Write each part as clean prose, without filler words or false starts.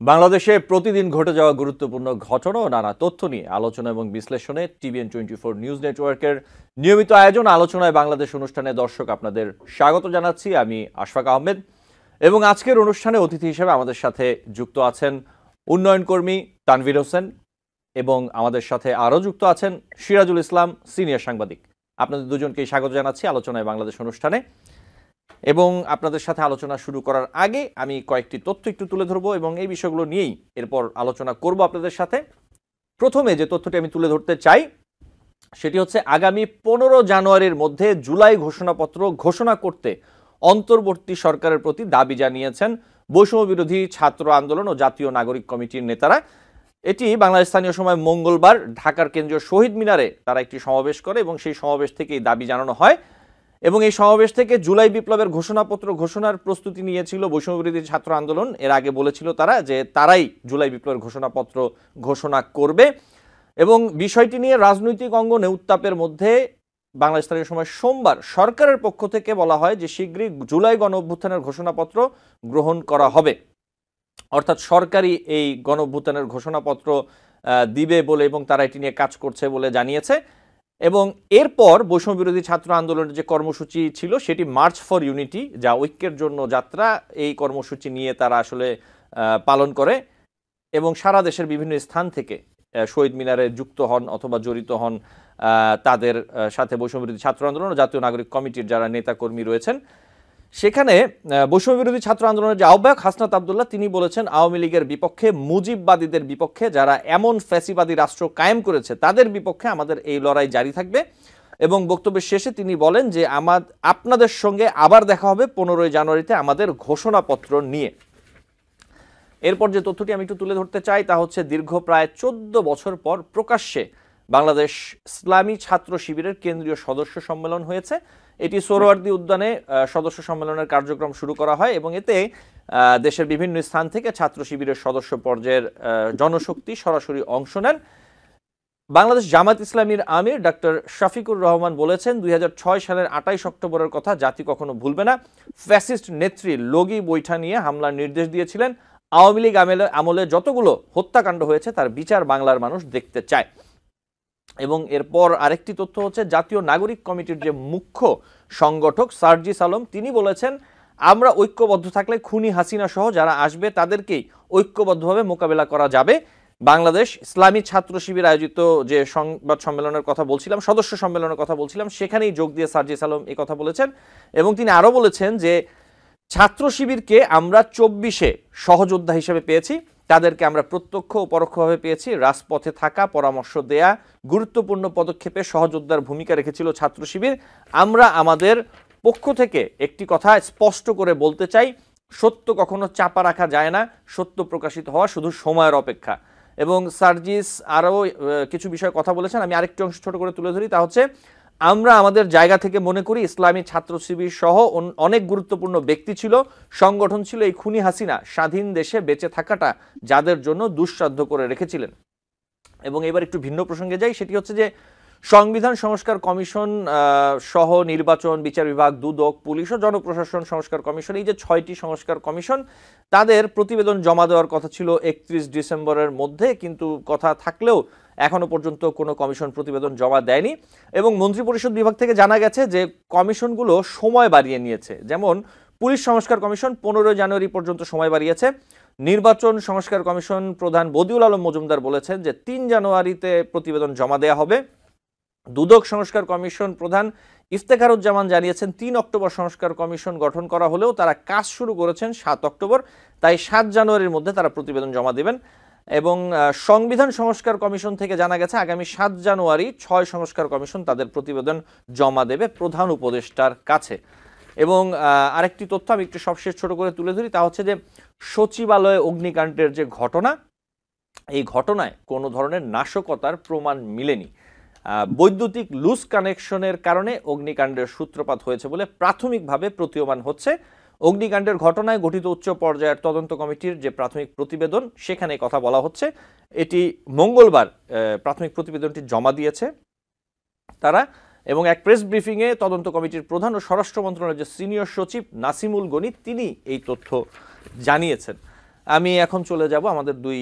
বাংলাদেশে প্রতিদিন ঘটে যাওয়া গুরুত্বপূর্ণ ঘটনা ও নানা তথ্য নিয়ে আলোচনা এবং বিশ্লেষণে TVN24 নিউজ নেটওয়ার্কের নিয়মিত আয়োজন আলোচনায় বাংলাদেশ অনুষ্ঠানে দর্শক আপনাদের স্বাগত জানাচ্ছি। আমি আশফাক আহমেদ এবং আজকের অনুষ্ঠানে অতিথি হিসেবে আমাদের সাথে যুক্ত আছেন উন্নয়ন কর্মী তানভীর হোসেন এবং আমাদের সাথে আরও যুক্ত আছেন সিরাজুল ইসলাম সিনিয়র সাংবাদিক। আপনাদের দুজনকেই স্বাগত জানাচ্ছি আলোচনায় বাংলাদেশ অনুষ্ঠানে। এবং আপনাদের সাথে আলোচনা শুরু করার আগে আমি কয়েকটি তথ্য একটু তুলে ধরবো এবং এই বিষয়গুলো নিয়েই এরপর আলোচনা করব আপনাদের সাথে। প্রথমে যে তথ্যটি আমি তুলে ধরতে চাই সেটি হচ্ছে আগামী 15 জানুয়ারির মধ্যে জুলাই ঘোষণাপত্র ঘোষণা করতে অন্তর্বর্তী সরকারের প্রতি দাবি জানিয়েছেন বৈষম্য বিরোধী ছাত্র আন্দোলন ও জাতীয় নাগরিক কমিটির নেতারা। এটি বাংলাদেশ স্থানীয় সময় মঙ্গলবার ঢাকার কেন্দ্রীয় শহীদ মিনারে তারা একটি সমাবেশ করে এবং সেই সমাবেশ থেকেই দাবি জানানো হয় এবং এই সমাবেশ থেকে জুলাই বিপ্লবের ঘোষণাপত্র ঘোষণার প্রস্তুতি নিয়েছিল বৈষম্য বিরোধী ছাত্র আন্দোলন। এর আগে বলেছিল তারা যে তারাই জুলাই বিপ্লবের ঘোষণাপত্র ঘোষণা করবে এবং বিষয়টি নিয়ে রাজনৈতিক অঙ্গনে উত্তাপের মধ্যে বাংলাদেশ স্থানীয় সময় সোমবার সরকারের পক্ষ থেকে বলা হয় যে শীঘ্রই জুলাই গণ অভ্যুত্থানের ঘোষণাপত্র গ্রহণ করা হবে, অর্থাৎ সরকারি এই গণ অভ্যুত্থানের ঘোষণাপত্র দিবে বলে এবং তারা এটি নিয়ে কাজ করছে বলে জানিয়েছে। এবং এরপর বৈষম্য বিরোধী ছাত্র আন্দোলনের যে কর্মসূচি ছিল সেটি মার্চ ফর ইউনিটি, যা ঐক্যের জন্য যাত্রা, এই কর্মসূচি নিয়ে তারা আসলে পালন করে এবং সারা দেশের বিভিন্ন স্থান থেকে শহীদ মিনারে যুক্ত হন অথবা জড়িত হন তাদের সাথে বৈষম্য বিরোধী ছাত্র আন্দোলন ও জাতীয় নাগরিক কমিটির যারা নেতাকর্মী রয়েছেন। সেখানে বৈষম্য বিরোধী ছাত্র আন্দোলনের যে আহ্বায়ক হাসনাত আবদুল্লাহ তিনি বলেছেন আওয়ামী লীগের বিপক্ষে, মুজিববাদীদের বিপক্ষে, যারা এমন ফ্যাসিবাদী রাষ্ট্র কায়েম করেছে তাদের বিপক্ষে আমাদের এই লড়াই জারি থাকবে। এবং বক্তব্যের শেষে তিনি বলেন যে আপনাদের সঙ্গে আবার দেখা হবে 15 জানুয়ারিতে আমাদের ঘোষণাপত্র নিয়ে। এরপর যে তথ্যটি আমি একটু তুলে ধরতে চাই তা হচ্ছে দীর্ঘ প্রায় 14 বছর পর প্রকাশ্যে বাংলাদেশ ইসলামী ছাত্র শিবিরের কেন্দ্রীয় সদস্য সম্মেলন হয়েছে। এটি সোহরাওয়ার্দী উদ্যানে সদস্য সম্মেলনের কার্যক্রম শুরু করা হয় এবং এতে দেশের বিভিন্ন স্থান থেকে ছাত্র শিবিরের সদস্য পর্যায়ের জনশক্তি সরাসরি অংশ নেন। বাংলাদেশ জামাত ইসলামীর আমির ডাক্তার শফিকুর রহমান বলেছেন 2006 সালের 28 অক্টোবরের কথা জাতি কখনো ভুলবে না। ফ্যাসিস্ট নেত্রী লগি বৈঠা নিয়ে হামলার নির্দেশ দিয়েছিলেন। আওয়ামী লীগ আমলে যতগুলো হত্যাকাণ্ড হয়েছে তার বিচার বাংলার মানুষ দেখতে চায়। এবং এরপর আরেকটি তথ্য হচ্ছে জাতীয় নাগরিক কমিটির যে মুখ্য সংগঠক সার্জিস আলম তিনি বলেছেন আমরা ঐক্যবদ্ধ থাকলে খুনি হাসিনা সহ যারা আসবে তাদেরকেই ঐক্যবদ্ধভাবে মোকাবেলা করা যাবে। বাংলাদেশ ইসলামী ছাত্র শিবির আয়োজিত যে সংবাদ সম্মেলনের কথা বলছিলাম, সদস্য সম্মেলনের কথা বলছিলাম, সেখানেই যোগ দিয়ে সার্জিস আলম এই কথা বলেছেন এবং তিনি আরও বলেছেন যে ছাত্র শিবিরকে আমরা 24-এ সহযোদ্ধা হিসেবে পেয়েছি, তাদেরকে আমরা প্রত্যক্ষ ও পরোক্ষভাবে পেয়েছি। রাজপথে থাকা, পরামর্শ দেয়া, গুরুত্বপূর্ণ পদক্ষেপে সহযোদ্ধার ভূমিকা রেখেছিল ছাত্র শিবির। আমরা আমাদের পক্ষ থেকে একটি কথা স্পষ্ট করে বলতে চাই, সত্য কখনো চাপা রাখা যায় না, সত্য প্রকাশিত হওয়া শুধু সময়ের অপেক্ষা। এবং সার্জিস আরও কিছু বিষয়ে কথা বলেছেন, আমি আরেকটি অংশ ছোট করে তুলে ধরি, তা হচ্ছে আমরা আমাদের জায়গা থেকে মনে করি ইসলামী ছাত্র শিবির সহ অনেক গুরুত্বপূর্ণ ব্যক্তি ছিল, সংগঠন ছিল, এই খুনি হাসিনা স্বাধীন দেশে বেঁচে থাকাটা যাদের জন্য দুঃসাধ্য করে রেখেছিলেন। এবং এবার একটু ভিন্ন প্রসঙ্গে যাই, সেটি হচ্ছে যে সংবিধান সংস্কার কমিশন সহ নির্বাচন, বিচার বিভাগ, দুদক, পুলিশ ও জনপ্রশাসন সংস্কার কমিশন, এই যে 6টি সংস্কার কমিশন, তাদের প্রতিবেদন জমা দেওয়ার কথা ছিল 31 ডিসেম্বরের মধ্যে, কিন্তু কথা থাকলেও এখনো পর্যন্ত কোনো কমিশন প্রতিবেদন জমা দেয়নি। এবং মন্ত্রিপরিষদ বিভাগ থেকে জানা গেছে যে কমিশনগুলো সময় বাড়িয়ে নিয়েছে। যেমন পুলিশ সংস্কার কমিশন 15 জানুয়ারি পর্যন্ত সময় বাড়িয়েছে। নির্বাচন সংস্কার কমিশন প্রধান বদিউল আলম মজুমদার বলেছেন যে 3 জানুয়ারিতে প্রতিবেদন জমা দেওয়া হবে। দুদক সংস্কার কমিশন প্রধান ইফতেখারুজ্জামান জানিয়েছেন 3 অক্টোবর সংস্কার কমিশন গঠন করা হলেও তারা কাজ শুরু করেছেন 7 অক্টোবর, তাই 7 জানুয়ারির মধ্যে তারা প্রতিবেদন জমা দেবেন। এবং সংবিধান সংস্কার কমিশন থেকে জানা গেছে আগামী 7 জানুয়ারি 6 সংস্কার কমিশন তাদের প্রতিবেদন জমা দেবে প্রধান উপদেষ্টার কাছে। এবং আরেকটি তথ্য আমি একটু সবশেষ ছোট করে তুলে ধরি, তা হচ্ছে যে সচিবালয়ে অগ্নিকাণ্ডের যে ঘটনা, এই ঘটনায় কোনো ধরনের নাশকতার প্রমাণ মিলেনি। বৈদ্যুতিক লুজ কানেকশনের কারণে অগ্নিকাণ্ডের সূত্রপাত হয়েছে বলে প্রাথমিকভাবে প্রতীয়মান হচ্ছে। অগ্নিকাণ্ডের ঘটনায় গঠিত উচ্চ পর্যায়ের তদন্ত কমিটির যে প্রাথমিক প্রতিবেদন সেখানে কথা বলা হচ্ছে। এটি মঙ্গলবার প্রাথমিক প্রতিবেদনটি জমা দিয়েছে তারা। এবং এক প্রেস ব্রিফিংয়ে তদন্ত কমিটির প্রধান ও স্বরাষ্ট্র মন্ত্রণালয়ের যে সিনিয়র সচিব নাসিমুল গনি তিনি এই তথ্য জানিয়েছেন। আমি এখন চলে যাব আমাদের দুই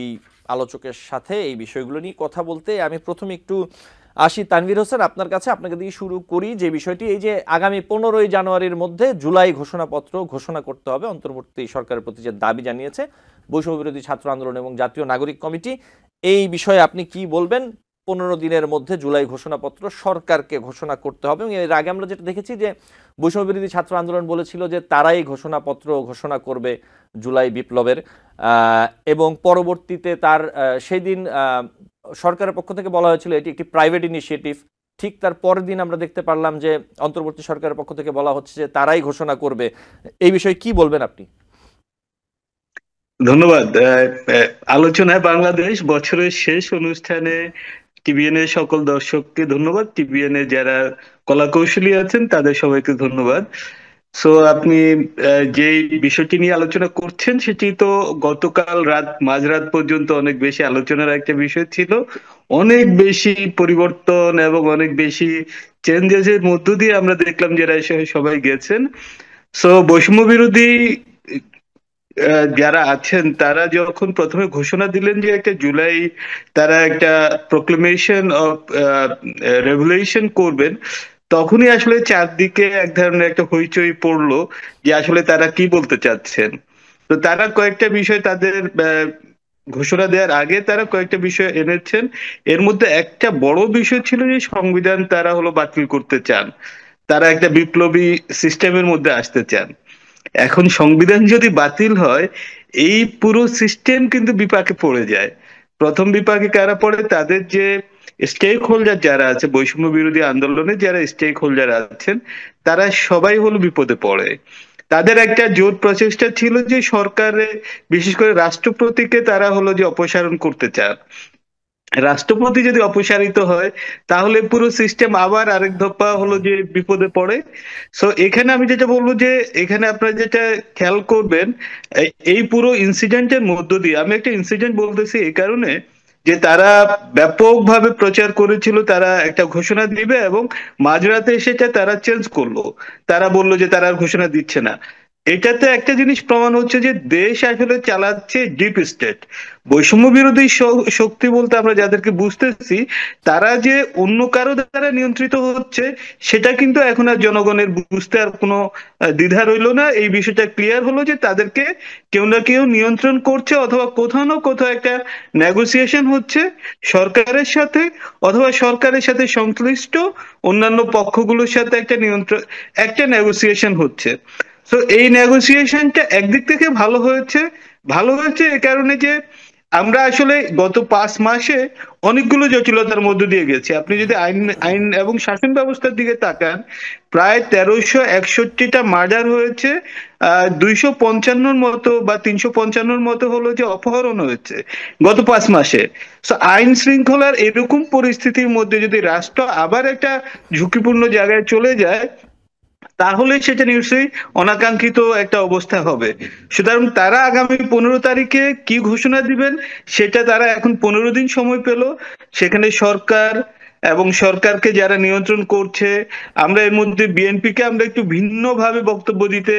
আলোচকের সাথে এই বিষয়গুলো নিয়ে কথা বলতে। আমি প্রথমে একটু আসি তানভীর হোসেন আপনার কাছে, আপনাকে দিয়ে শুরু করি। যে বিষয়টি, এই যে আগামী 15ই জানুয়ারির মধ্যে জুলাই ঘোষণাপত্র ঘোষণা করতে হবে, অন্তর্বর্তী সরকারের প্রতি যে দাবি জানিয়েছে বৈষম্য বিরোধী ছাত্র আন্দোলন এবং জাতীয় নাগরিক কমিটি, এই বিষয়ে আপনি কি বলবেন? 15 দিনের মধ্যে জুলাই ঘোষণাপত্র সরকারকে ঘোষণা করতে হবে। এবং এর আগে আমরা যেটা দেখেছি যে বৈষম্য বিরোধী ছাত্র আন্দোলন বলেছিল যে তারাই ঘোষণাপত্র ঘোষণা করবে জুলাই বিপ্লবের, এবং পরবর্তীতে তার সেই দিন সরকারের পক্ষ থেকে বলা হয়েছিল এটি একটি প্রাইভেট ইনিশিয়েটিভ। ঠিক তার পরের দিন আমরা দেখতে পারলাম যে অন্তর্বর্তী সরকারের পক্ষ থেকে বলা হচ্ছে যে তারাই ঘোষণা করবে। এই বিষয়ে কি বলবেন আপনি? ধন্যবাদ। আলোচনায় বাংলাদেশ বছরের শেষ অনুষ্ঠানে টিবিএন এর সকল দর্শককে ধন্যবাদ। টিবিএন এর যারা কলাকৌশলী আছেন তাদের সবাইকে ধন্যবাদ। সো আপনি যে বিষয়টি নিয়ে আলোচনা করছেন সেটি তো গতকাল মাঝরাত পর্যন্ত অনেক বেশি আলোচনার একটা বিষয় ছিল। অনেক বেশি পরিবর্তন এবং অনেক বেশি চেঞ্জেস এর মধ্য দিয়ে আমরা দেখলাম যে সবাই গেছেন। সো বৈষম্য বিরোধী যারা আছেন তারা যখন প্রথমে ঘোষণা দিলেন যে একটা জুলাই তারা একটা প্রোক্লেমেশন অফ রেভলিউশন করবেন, তখনই আসলে চারদিকে এক ধরনের একটা হইচই পড়লো যে আসলে তারা কি বলতে চাচ্ছেন। তো তারা কয়েকটা বিষয় তাদের ঘোষণা দেওয়ার আগে তারা কয়েকটা বিষয় এনেছেন। এর মধ্যে একটা বড় বিষয় ছিল যে সংবিধান তারা বাতিল করতে চান, তারা একটা বিপ্লবী সিস্টেমের মধ্যে আসতে চান। এখন সংবিধান যদি বাতিল হয়, এই পুরো সিস্টেম কিন্তু বিপাকে পড়ে যায়। প্রথম বিপাকে কারা পড়ে? তাদের যে স্টেক হোল্ডার যারা আছে, বৈষম্য বিরোধী আন্দোলনে যারা স্টেক হোল্ডার আছেন, তারা সবাই বিপদে পড়ে। তাদের একটা জোর প্রচেষ্টা ছিল যে সরকারে, বিশেষ করে রাষ্ট্রপতিকে তারা যে অপসারণ করতে চান। রাষ্ট্রপতি যদি অপসারিত হয় তাহলে পুরো সিস্টেম আবার আরেক দফা যে বিপদে পড়ে। সো এখানে আমি যেটা বলবো যে এখানে আপনারা যেটা খেয়াল করবেন, এই পুরো ইনসিডেন্টের মধ্য দিয়ে, আমি একটা ইনসিডেন্ট বলতেছি এই কারণে যে তারা ব্যাপকভাবে প্রচার করেছিল তারা একটা ঘোষণা দিবে এবং মাঝরাতে সেটা তারা চেঞ্জ করলো। তারা বললো যে তারা আর ঘোষণা দিচ্ছে না। এটাতে একটা জিনিস প্রমাণ হচ্ছে যে দেশ আসলে চালাচ্ছে ডিপ স্টেট। বৈষম্য বিরোধী শক্তি বলতে আমরা যাদেরকে বুঝতেছি, তারা যে অন্য কারো দ্বারা নিয়ন্ত্রিত হচ্ছে সেটা কিন্তু এখন আর জনগণের বুঝতে আর কোনো দ্বিধা রইলো না। এই বিষয়টা ক্লিয়ার হলো যে তাদেরকে কেউ না কেউ নিয়ন্ত্রণ করছে, অথবা কোথাও না কোথাও একটা নেগোসিয়েশন হচ্ছে সরকারের সাথে, অথবা সরকারের সাথে সংশ্লিষ্ট অন্যান্য পক্ষগুলোর সাথে একটা নেগোসিয়েশন হচ্ছে। তো এই নেগোসিয়েশনটা একদিক থেকে ভালো হয়েছে। ভালো হয়েছে এ কারণে যে আমরা আসলে গত 5 মাসে অনেকগুলো জটিলতার মধ্য দিয়ে গেছি। আপনি যদি আইন আইন এবং শাসন ব্যবস্থার দিকে তাকান, প্রায় 1361টা মার্ডার হয়েছে, 255 মতো বা 355 মতো যে অপহরণ হয়েছে গত 5 মাসে। তো আইন শৃঙ্খলার এরকম পরিস্থিতির মধ্যে যদি রাষ্ট্র আবার একটা ঝুঁকিপূর্ণ জায়গায় চলে যায়, তাহলে সেটা নিশ্চয়ই অনাকাঙ্ক্ষিত একটা অবস্থা হবে। সুতরাং তারা আগামী 15 তারিখে কি ঘোষণা দিবেন সেটা তারা এখন 15 দিন সময় পেল। সেখানে সরকার এবং সরকারকে যারা নিয়ন্ত্রণ করছে, আমরা এর মধ্যে বিএনপিকে আমরা একটু ভিন্নভাবে বক্তব্য দিতে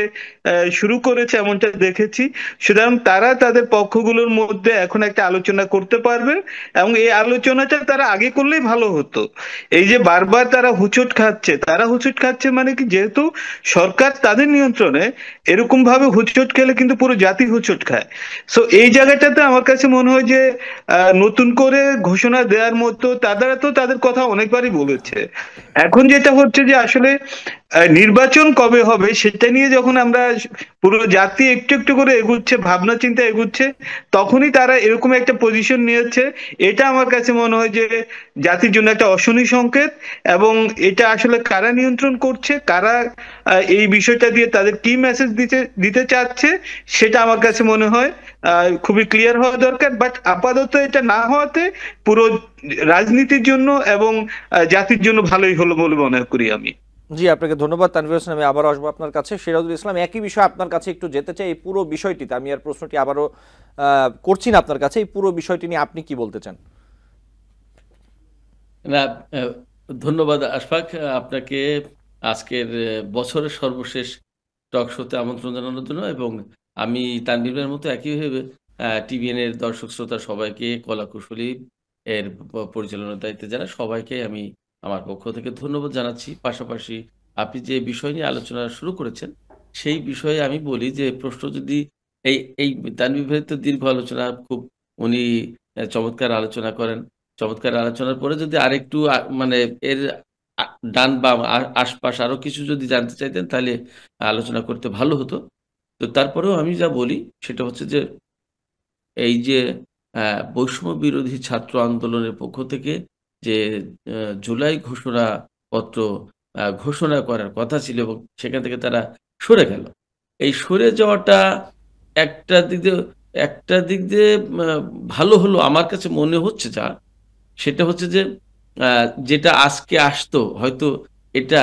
শুরু করেছে এমনটা দেখেছি। সুতরাং তারা তাদের পক্ষগুলোর মধ্যে এখন একটা আলোচনা করতে পারবে, এবং এই আলোচনাটা তারা আগে করলেই ভালো হতো। এই যে বারবার তারা হুচট খাচ্ছে মানে কি, যেহেতু সরকার তাদের নিয়ন্ত্রণে, এরকম ভাবে হুচট খেলে কিন্তু পুরো জাতি হুচট খায়। সো এই জায়গাটাতে আমার কাছে মনে হয় যে নতুন করে ঘোষণা দেওয়ার মতো, তারা তো তাদের কথা অনেকবারই বলেছে। এখন যেটা হচ্ছে যে আসলে নির্বাচন কবে হবে সেটা নিয়ে যখন আমরা পুরো জাতি একটু একটু করে এগুচ্ছে, ভাবনা চিন্তা এগুচ্ছে, তখনই তারা এরকম একটা পজিশন নিয়েছে। এটা আমার কাছে মনে হয় যে জাতির জন্য একটা অশনি সংকেত। এবং এটা আসলে কারা নিয়ন্ত্রণ করছে, কারা এই বিষয়টা দিয়ে তাদের কি মেসেজ দিতে দিতে চাচ্ছে, সেটা আমার কাছে মনে হয় খুবই ক্লিয়ার হওয়া দরকার। বাট আপাতত এটা না হওয়াতে পুরো রাজনীতির জন্য এবং জাতির জন্য ভালোই হলো বলে মনে করি আমি। জি, আপনাকে ধন্যবাদ তানভীর হোসেন। আমি আবারও আসবো আপনার কাছে। সিরাজুল ইসলাম, একই বিষয় আপনার কাছে একটু যেতে চাই। এই পুরো বিষয়টিতে আমি আর প্রশ্নটি আবারও করছি না আপনার কাছে, এই পুরো বিষয়টি নিয়ে আপনি কি বলতে চান? না, ধন্যবাদ আশফাক আপনাকে আজকের বছরের সর্বশেষ টক শোতে আমন্ত্রণ জানানোর জন্য। এবং আমি তানভীরের মতো একইভাবে টিভিএন এর দর্শক শ্রোতা সবাইকে, কলাকুশলী এর পরিচালনার দায়িত্বে যারা সবাইকে আমি আমার পক্ষ থেকে ধন্যবাদ জানাচ্ছি। পাশাপাশি আপনি যে বিষয় নিয়ে আলোচনা শুরু করেছেন, সেই বিষয়ে আমি বলি যে প্রশ্ন যদি এই তানভীর ভাই তো দীর্ঘ আলোচনা খুব উনি চমৎকার আলোচনা করেন। চমৎকার আলোচনার পরে যদি আরেকটু মানে এর আ ডান বাম আশপাশ আরো কিছু যদি জানতে চাইতেন তাহলে আলোচনা করতে ভালো হতো। তো তারপরেও আমি যা বলি সেটা হচ্ছে যে এই যে বৈষম্য বিরোধী ছাত্র আন্দোলনের পক্ষ থেকে যে আ জুলাই ঘোষণাপত্র ঘোষণা করার কথা ছিল এবং সেখান থেকে তারা সরে গেল। এই সরে যাওয়াটা একটা দিক দিয়ে একটা দিক দিয়ে আ ভালো হলো আমার কাছে মনে হচ্ছে যা, সেটা হচ্ছে যে আ যেটা আজকে আসতো হয়তো এটা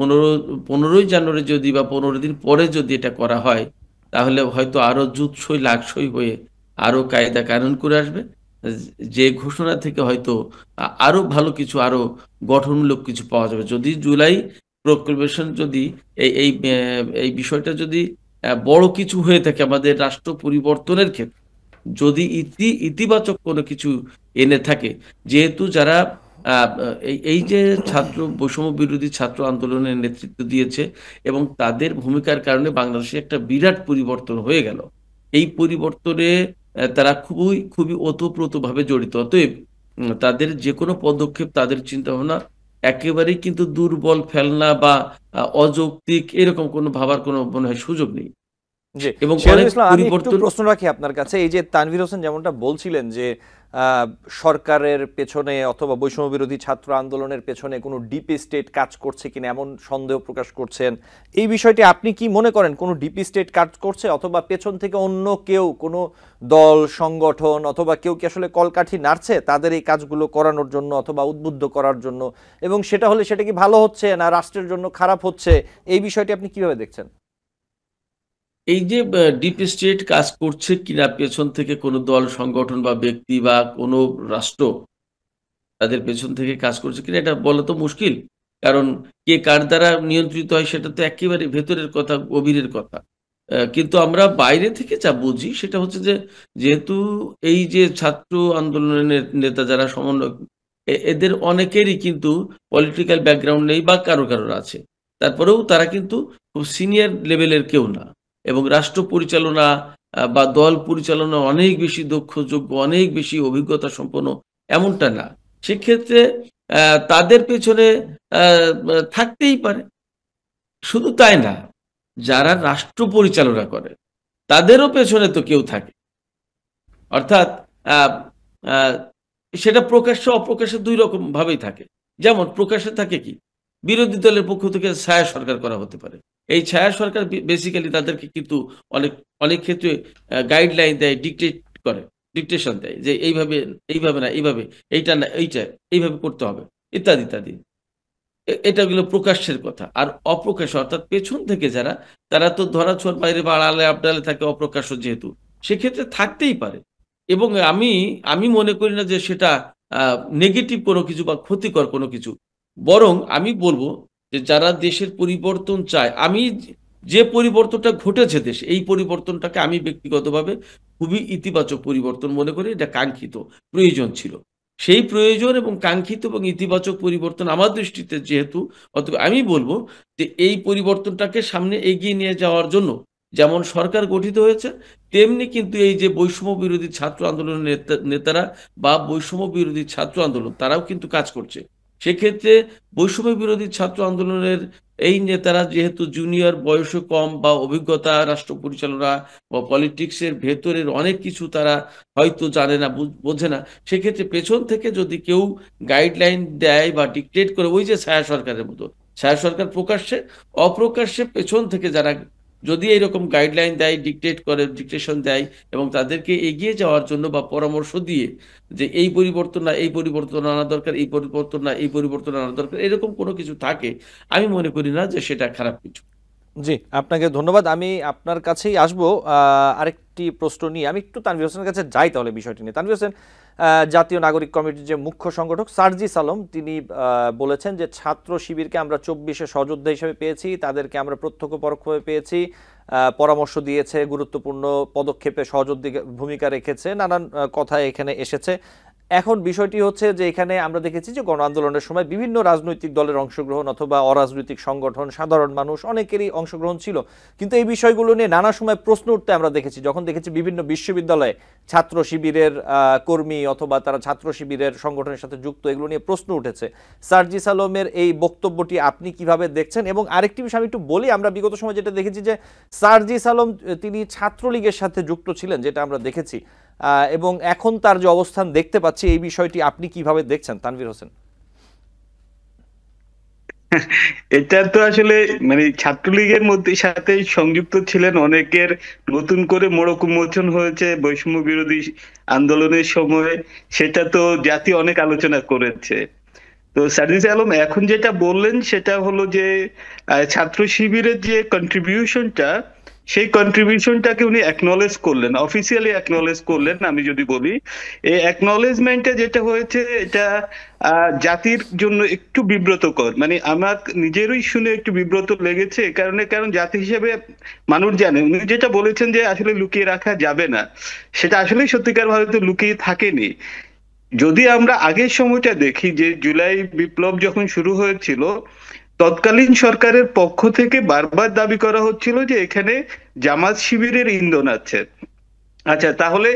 ১৫ই জানুয়ারি যদি বা ১৫ দিন পরে যদি এটা করা হয়, তাহলে হয়তো আরো জুৎসই লাগসই হয়ে আরো কায়দা কানুন করে আসবে। যে ঘোষণা থেকে হয়তো আরো ভালো কিছু আরো গঠনমূলক কিছু পাওয়া যাবে। যদি জুলাই প্রক্লেমেশন যদি এই বিষয়টা যদি বড় কিছু হয়ে থাকে আমাদের রাষ্ট্র পরিবর্তনের ক্ষেত্রে যদি ইতিবাচক কোনো কিছু এনে থাকে, যেহেতু যারা আ আ এই যে ছাত্র বৈষম্য বিরোধী ছাত্র আন্দোলনের নেতৃত্ব দিয়েছে এবং তাদের ভূমিকার কারণে বাংলাদেশে একটা বিরাট পরিবর্তন হয়ে গেল। এই পরিবর্তনে তারা খুবই ওতপ্রোতভাবে জড়িত। অতএব তাদের যেকোনো পদক্ষেপ তাদের চিন্তাভাবনা একেবারেই কিন্তু দুর্বল, ফেলনা বা অযৌক্তিক এরকম কোনো ভাবার কোনো মনে হয় সুযোগ নেই। জি, এবং সিরাজুল অনেক ইসলাম, আমি একটু পরিবর্তন প্রশ্ন রাখি আপনার কাছে। এই যে তানভীর হোসেন যেমনটা বলছিলেন যে সরকারের পেছনে অথবা বৈষম্য বিরোধী ছাত্র আন্দোলনের পেছনে কোনো ডিপ স্টেট কাজ করছে কিনা এমন সন্দেহ প্রকাশ করছেন, এই বিষয়টি আপনি কি মনে করেন কোনো ডিপ স্টেট কাজ করছে অথবা পেছন থেকে অন্য কেউ কোনো দল সংগঠন অথবা কেউ কি আসলে কলকাঠি নাড়ছে তাদের এই কাজগুলো করানোর জন্য অথবা উদ্বুদ্ধ করার জন্য, এবং সেটা হলে সেটা কি ভালো হচ্ছে না রাষ্ট্রের জন্য খারাপ হচ্ছে, এই বিষয়টি আপনি কিভাবে দেখছেন? এই যে ডিপ স্টেট কাজ করছে কিনা পেছন থেকে কোনো দল, সংগঠন বা ব্যক্তি বা কোনো রাষ্ট্র তাদের পেছন থেকে কাজ করছে কিনা এটা বলা তো মুশকিল। কারণ কে কার দ্বারা নিয়ন্ত্রিত হয় সেটা তো একেবারে ভেতরের কথা, গভীরের কথা। কিন্তু আমরা বাইরে থেকে যা বুঝি সেটা হচ্ছে যে যেহেতু এই যে ছাত্র আন্দোলনের নেতা যারা সমন্বয়ক এদের অনেকেরই কিন্তু পলিটিক্যাল ব্যাকগ্রাউন্ড নেই বা কারোর আছে। তারপরেও তারা কিন্তু খুব সিনিয়র লেভেলের কেউ না। এবং রাষ্ট্র পরিচালনা বা দল পরিচালনা অনেক বেশি দক্ষ, যোগ্য, অনেক বেশি অভিজ্ঞতা সম্পন্ন এমনটা না। সেক্ষেত্রে তাদের পেছনে আ আ থাকতেই পারে। শুধু তাই না, যারা রাষ্ট্র পরিচালনা করে তাদেরও পেছনে তো কেউ থাকে। অর্থাৎ আ আ সেটা প্রকাশ্যে অপ্রকাশ্যে ২ রকম ভাবেই থাকে। যেমন প্রকাশ্যে থাকে কি? বিরোধী দলের পক্ষ থেকে ছায়া সরকার করা হতে পারে। এই ছায়া সরকার বেসিক্যালি তাদেরকে কিন্তু অনেক ক্ষেত্রে গাইডলাইন দেয়, করে, ডিকটেশন দেয় যে এইভাবে না এইভাবে, এইটা না এইটা, এইভাবে করতে হবে ইত্যাদি। এটা গেল প্রকাশ্যের কথা। আর অপ্রকাশ্য অর্থাৎ পেছন থেকে যারা, তারা তো ধরা-ছোঁয়ার বাইরে বা আড়ালে আবডালে থাকে অপ্রকাশ্য যেহেতু। সেক্ষেত্রে থাকতেই পারে। এবং আমি মনে করি না যে সেটা আ নেগেটিভ কোনো কিছু বা ক্ষতিকর কোনো কিছু। বরং আমি বলব যে যারা দেশের পরিবর্তন চায়, আমি যে পরিবর্তনটা ঘটেছে দেশে, এই পরিবর্তনটাকে আমি ব্যক্তিগতভাবে খুবই ইতিবাচক পরিবর্তন মনে করি। এটা কাঙ্ক্ষিত, প্রয়োজন ছিল। সেই প্রয়োজন এবং কাঙ্ক্ষিত এবং ইতিবাচক পরিবর্তন আমার দৃষ্টিতে যেহেতু, অতএব আমি বলব যে এই পরিবর্তনটাকে সামনে এগিয়ে নিয়ে যাওয়ার জন্য যেমন সরকার গঠিত হয়েছে, তেমনি কিন্তু এই যে বৈষম্য বিরোধী ছাত্র আন্দোলনের নেতারা বা বৈষম্য বিরোধী ছাত্র আন্দোলন তারাও কিন্তু কাজ করছে। সেক্ষেত্রে বৈষম্য বিরোধী ছাত্র আন্দোলনের এই নেতারা যেহেতু জুনিয়র, বয়সে কম বা অভিজ্ঞতা রাষ্ট্র পরিচালনা বা পলিটিক্স এর ভেতরের অনেক কিছু তারা হয়তো জানে না, বোঝে না। সেক্ষেত্রে পেছন থেকে যদি কেউ গাইডলাইন দেয় বা ডিক্টেট করে ওই যে ছায়া সরকারের মতো। ছায়া সরকার প্রকাশ্যে, অপ্রকাশ্যে পেছন থেকে যারা যদি এইরকম গাইডলাইন দেয়, ডিক্টেট করে, ডিক্টেশন দেয় এবং তাদেরকে এগিয়ে যাওয়ার জন্য বা পরামর্শ দিয়ে যে এই পরিবর্তন না, এই পরিবর্তন আনা দরকার, এই পরিবর্তন না, এই পরিবর্তন আনা দরকার। এরকম কোনো কিছু থাকে, আমি মনে করি না যে সেটা খারাপ কিছু। জি, আপনাকে ধন্যবাদ। আমি আপনার কাছেই আসবো আরেকটি প্রশ্ন নিয়ে। আমি একটু তানভীর হোসেনের কাছে যাই তাহলে বিষয়টি নিয়ে। তানভীর হোসেন, জাতীয় নাগরিক কমিটির যে মুখ্য সংগঠক সার্জিস আলম, তিনি বলেছেন যে ছাত্র শিবিরকে আমরা ২৪-এ সহযোদ্ধা হিসেবে পেয়েছি, তাদেরকে আমরা প্রত্যক্ষ পরোক্ষভাবে পেয়েছি। পরামর্শ দিয়েছে, গুরুত্বপূর্ণ পদক্ষেপে সহযোগী ভূমিকা রেখেছে, নানান কথা এখানে এসেছে। এখন বিষয়টি হচ্ছে যে এখানে আমরা দেখেছি যে গণ আন্দোলনের সময় বিভিন্ন রাজনৈতিক দলের অংশগ্রহণ অথবা অরাজনৈতিক সংগঠন, সাধারণ মানুষ অনেকেরই অংশগ্রহণ ছিল, কিন্তু এই বিষয়গুলো নিয়ে নানা সময় প্রশ্ন উঠতে আমরা দেখেছি। যখন দেখেছি বিভিন্ন বিশ্ববিদ্যালয়ে ছাত্র শিবিরের কর্মী অথবা তারা ছাত্র শিবিরের সংগঠনের সাথে যুক্ত, এগুলো নিয়ে প্রশ্ন উঠেছে। সার্জিস আলমের এই বক্তব্যটি আপনি কিভাবে দেখছেন? এবং আরেকটি বিষয় আমি একটু বলি, আমরা বিগত সময় যেটা দেখেছি যে সার্জিস আলম তিনি ছাত্রলীগের সাথে যুক্ত ছিলেন, যেটা আমরা দেখেছি, এবং এখন তার যে অবস্থান দেখতে পাচ্ছি, এই বিষয়টি আপনি কিভাবে দেখছেন তানভীর হোসেন? এটা তো আসলে মানে ছাত্রলীগের মধ্যে সাথে সংযুক্ত ছিলেন অনেকের, নতুন করে মোড়ক উন্মোচন হয়েছে বৈষম্য বিরোধী আন্দোলনের সময়, সেটা তো জাতি অনেক আলোচনা করেছে। তো সার্জিস আলম এখন যেটা বললেন সেটা হলো যে ছাত্র শিবিরের যে কন্ট্রিবিউশনটা, সেই কন্ট্রিবিউশনটাকে উনি অ্যাকনলেজ করলেন, অফিসিয়ালি অ্যাকনলেজ করলেন। আমি যদি বলি, এই অ্যাকনলেজমেন্টে যেটা হয়েছে এটা জাতির জন্য একটু বিব্রতকর, মানে আমার নিজেরই শুনে একটু বিব্রত লেগেছে। কারণ জাতি হিসেবে মানুষ জানে উনি যেটা বলেছেন যে আসলে লুকিয়ে রাখা যাবে না, সেটা আসলে সত্যিকার ভাবে তো লুকিয়ে থাকেনি। যদি আমরা আগের সময়টা দেখি, যে জুলাই বিপ্লব যখন শুরু হয়েছিল, তৎকালীন সরকারের পক্ষ থেকে বারবার দাবি করা হচ্ছিল যে এখানে জামাত শিবিরের ইন্ধন আছে। আচ্ছা, তাহলে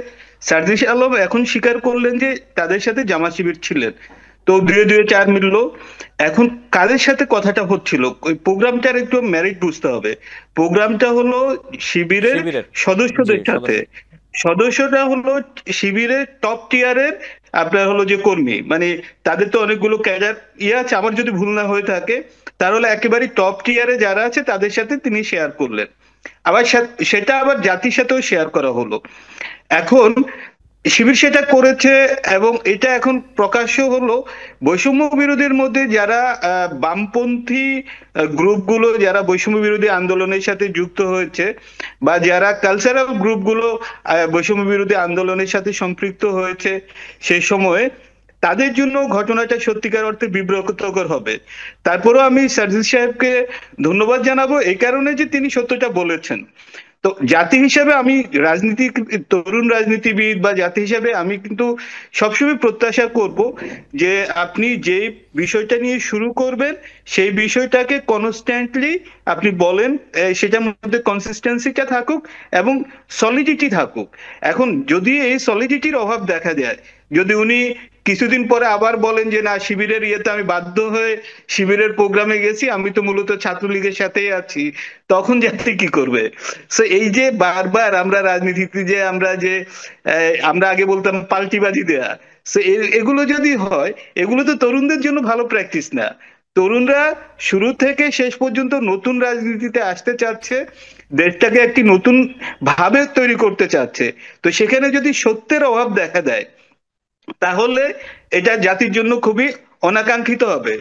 সার্জিস আলম এখন স্বীকার করলেন যে তাদের সাথে জামাত শিবির ছিলেন, তো 2-2-4 মিলল। এখন কাদের সাথে কথাটা হচ্ছিল, ওই প্রোগ্রামটার একটু মেরিট বুঝতে হবে। প্রোগ্রামটা হলো শিবিরের সদস্যদের সাথে, সদস্যরা হলো শিবিরের টপ টিয়ারের আপনার হলো যে কর্মী, মানে তাদের তো অনেকগুলো ক্যাডার আছে, আমার যদি ভুল না হয়ে থাকে, তাহলে একেবারে টপ টিয়ারে যারা আছে তাদের সাথে তিনি শেয়ার করলেন। আবার সেটা আবার জাতির সাথেও শেয়ার করা হলো। এখন শিবির সেটা করেছে এবং এটা এখন প্রকাশ্য হলো। বৈষম্য বিরোধীর মধ্যে যারা বামপন্থী গ্রুপগুলো, যারা বৈষম্য বিরোধী আন্দোলনের সাথে যুক্ত হয়েছে, বা যারা কালচারাল গ্রুপগুলো বৈষম্য বিরোধী আন্দোলনের সাথে সম্পৃক্ত হয়েছে, সেই সময়ে তাদের জন্য ঘটনাটা সত্যিকার অর্থে বিব্রতকর হবে। তারপরেও আমি সার্জিস সাহেবকে ধন্যবাদ জানাবো এই কারণে যে তিনি সত্যটা বলেছেন। তো জাতি হিসাবে আমি তরুণ রাজনীতিবিদ বা জাতি হিসাবে আমি কিন্তু সবসময় প্রত্যাশা করব যে আপনি যে বিষয়টা নিয়ে শুরু করবেন সেই বিষয়টাকে কনস্ট্যান্টলি আপনি বলেন, সেটার মধ্যে কনসিস্টেন্সিটা থাকুক এবং সলিডিটি থাকুক। এখন যদি এই সলিডিটির অভাব দেখা যায়, যদি উনি কিছুদিন পরে আবার বলেন যে না, শিবিরের ইয়েতে আমি বাধ্য হয়ে শিবিরের প্রোগ্রামে গেছি, আমি তো মূলত ছাত্রলীগের সাথেই আছি, তখন জাতি কি করবে? সো এই যে বারবার আমরা রাজনীতিতে যে আমরা আগে বলতাম পাল্টিবাজি দেয়া, সো এগুলো যদি হয়, এগুলো তো তরুণদের জন্য ভালো প্র্যাকটিস না। তরুণরা শুরু থেকে শেষ পর্যন্ত নতুন রাজনীতিতে আসতে চাচ্ছে, দেশটাকে একটি নতুন ভাবে তৈরি করতে চাচ্ছে। তো সেখানে যদি সত্যের অভাব দেখা দেয়, তাহলে এটা জাতির জন্য খুবই অনাকাঙ্ক্ষিত হবে।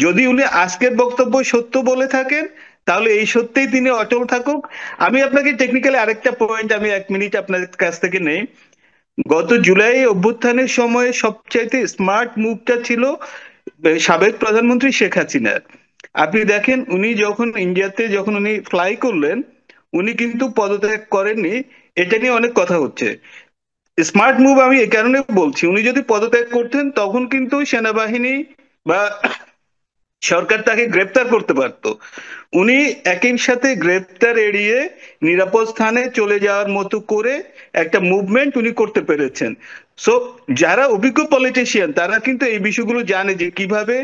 যদি উনি আজকের বক্তব্য সত্য বলে থাকেন, তাহলে এই সত্যিই তিনি অটল থাকুক। আমি আপনাকে টেকনিক্যালি আরেকটা পয়েন্ট আমি 1 মিনিট আপনার কাছ থেকে নেই। গত জুলাই অভ্যুত্থানের সময় সবচাইতে স্মার্ট মুভটা ছিল সাবেক প্রধানমন্ত্রী শেখ হাসিনার। আপনি দেখেন, উনি যখন ইন্ডিয়াতে যখন উনি ফ্লাই করলেন, উনি কিন্তু পদত্যাগ করেননি। এটা নিয়ে অনেক কথা হচ্ছে। স্মার্ট মুভ আমি এই কারণে বলছি, উনি যদি পদত্যাগ করতেন তখন কিন্তু সেনাবাহিনী বা সরকার তাকে গ্রেপ্তার করতে পারত। উনি একই সাথে গ্রেপ্তার এড়িয়ে নিরাপদ স্থানে চলে যাওয়ার মতো করে একটা মুভমেন্ট উনি করতে পেরেছেন। সো যারা অভিজ্ঞ পলিটিশিয়ান তারা কিন্তু এই বিষয়গুলো জানে যে কিভাবে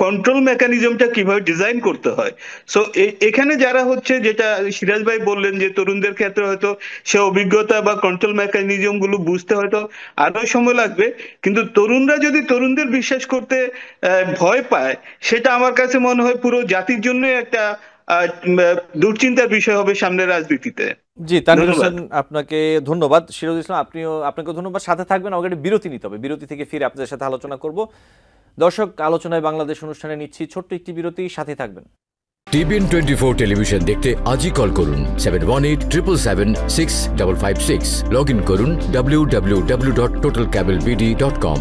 কন্ট্রোল মেকানিজমটা কিভাবে ডিজাইন করতে হয়। সো এখানে যারা হচ্ছে, যেটা সিরাজ ভাই বললেন যে তরুণদের ক্ষেত্রে হয়তো সে অভিজ্ঞতা বা কন্ট্রোল মেকানিজম গুলো বুঝতে হয়তো আরো সময় লাগবে, কিন্তু তরুণরা যদি তরুণদের বিশ্বাস করতে ভয় পায়, সেটা আমার কাছে মনে হয় পুরো জাতির জন্য একটা দুশ্চিন্তার বিষয় হবে সামনে রাজনীতিতে। জি, তানভীর হোসেন আপনাকে ধন্যবাদ। সিরাজ ইসলাম আপনাকে ধন্যবাদ। সাথে থাকবেন, আমাকে বিরতি নিতে হবে, বিরতি থেকে ফিরে আপনাদের সাথে আলোচনা করব। দর্শক, আলোচনায় বাংলাদেশ অনুষ্ঠানে নিচ্ছি ছোট্ট একটি বিরতি, সাথে থাকবেন। TBN 24 টেলিভিশন দেখতে আজই কল করুন 7187776556। লগ ইন করুন www.totalcablebd.com।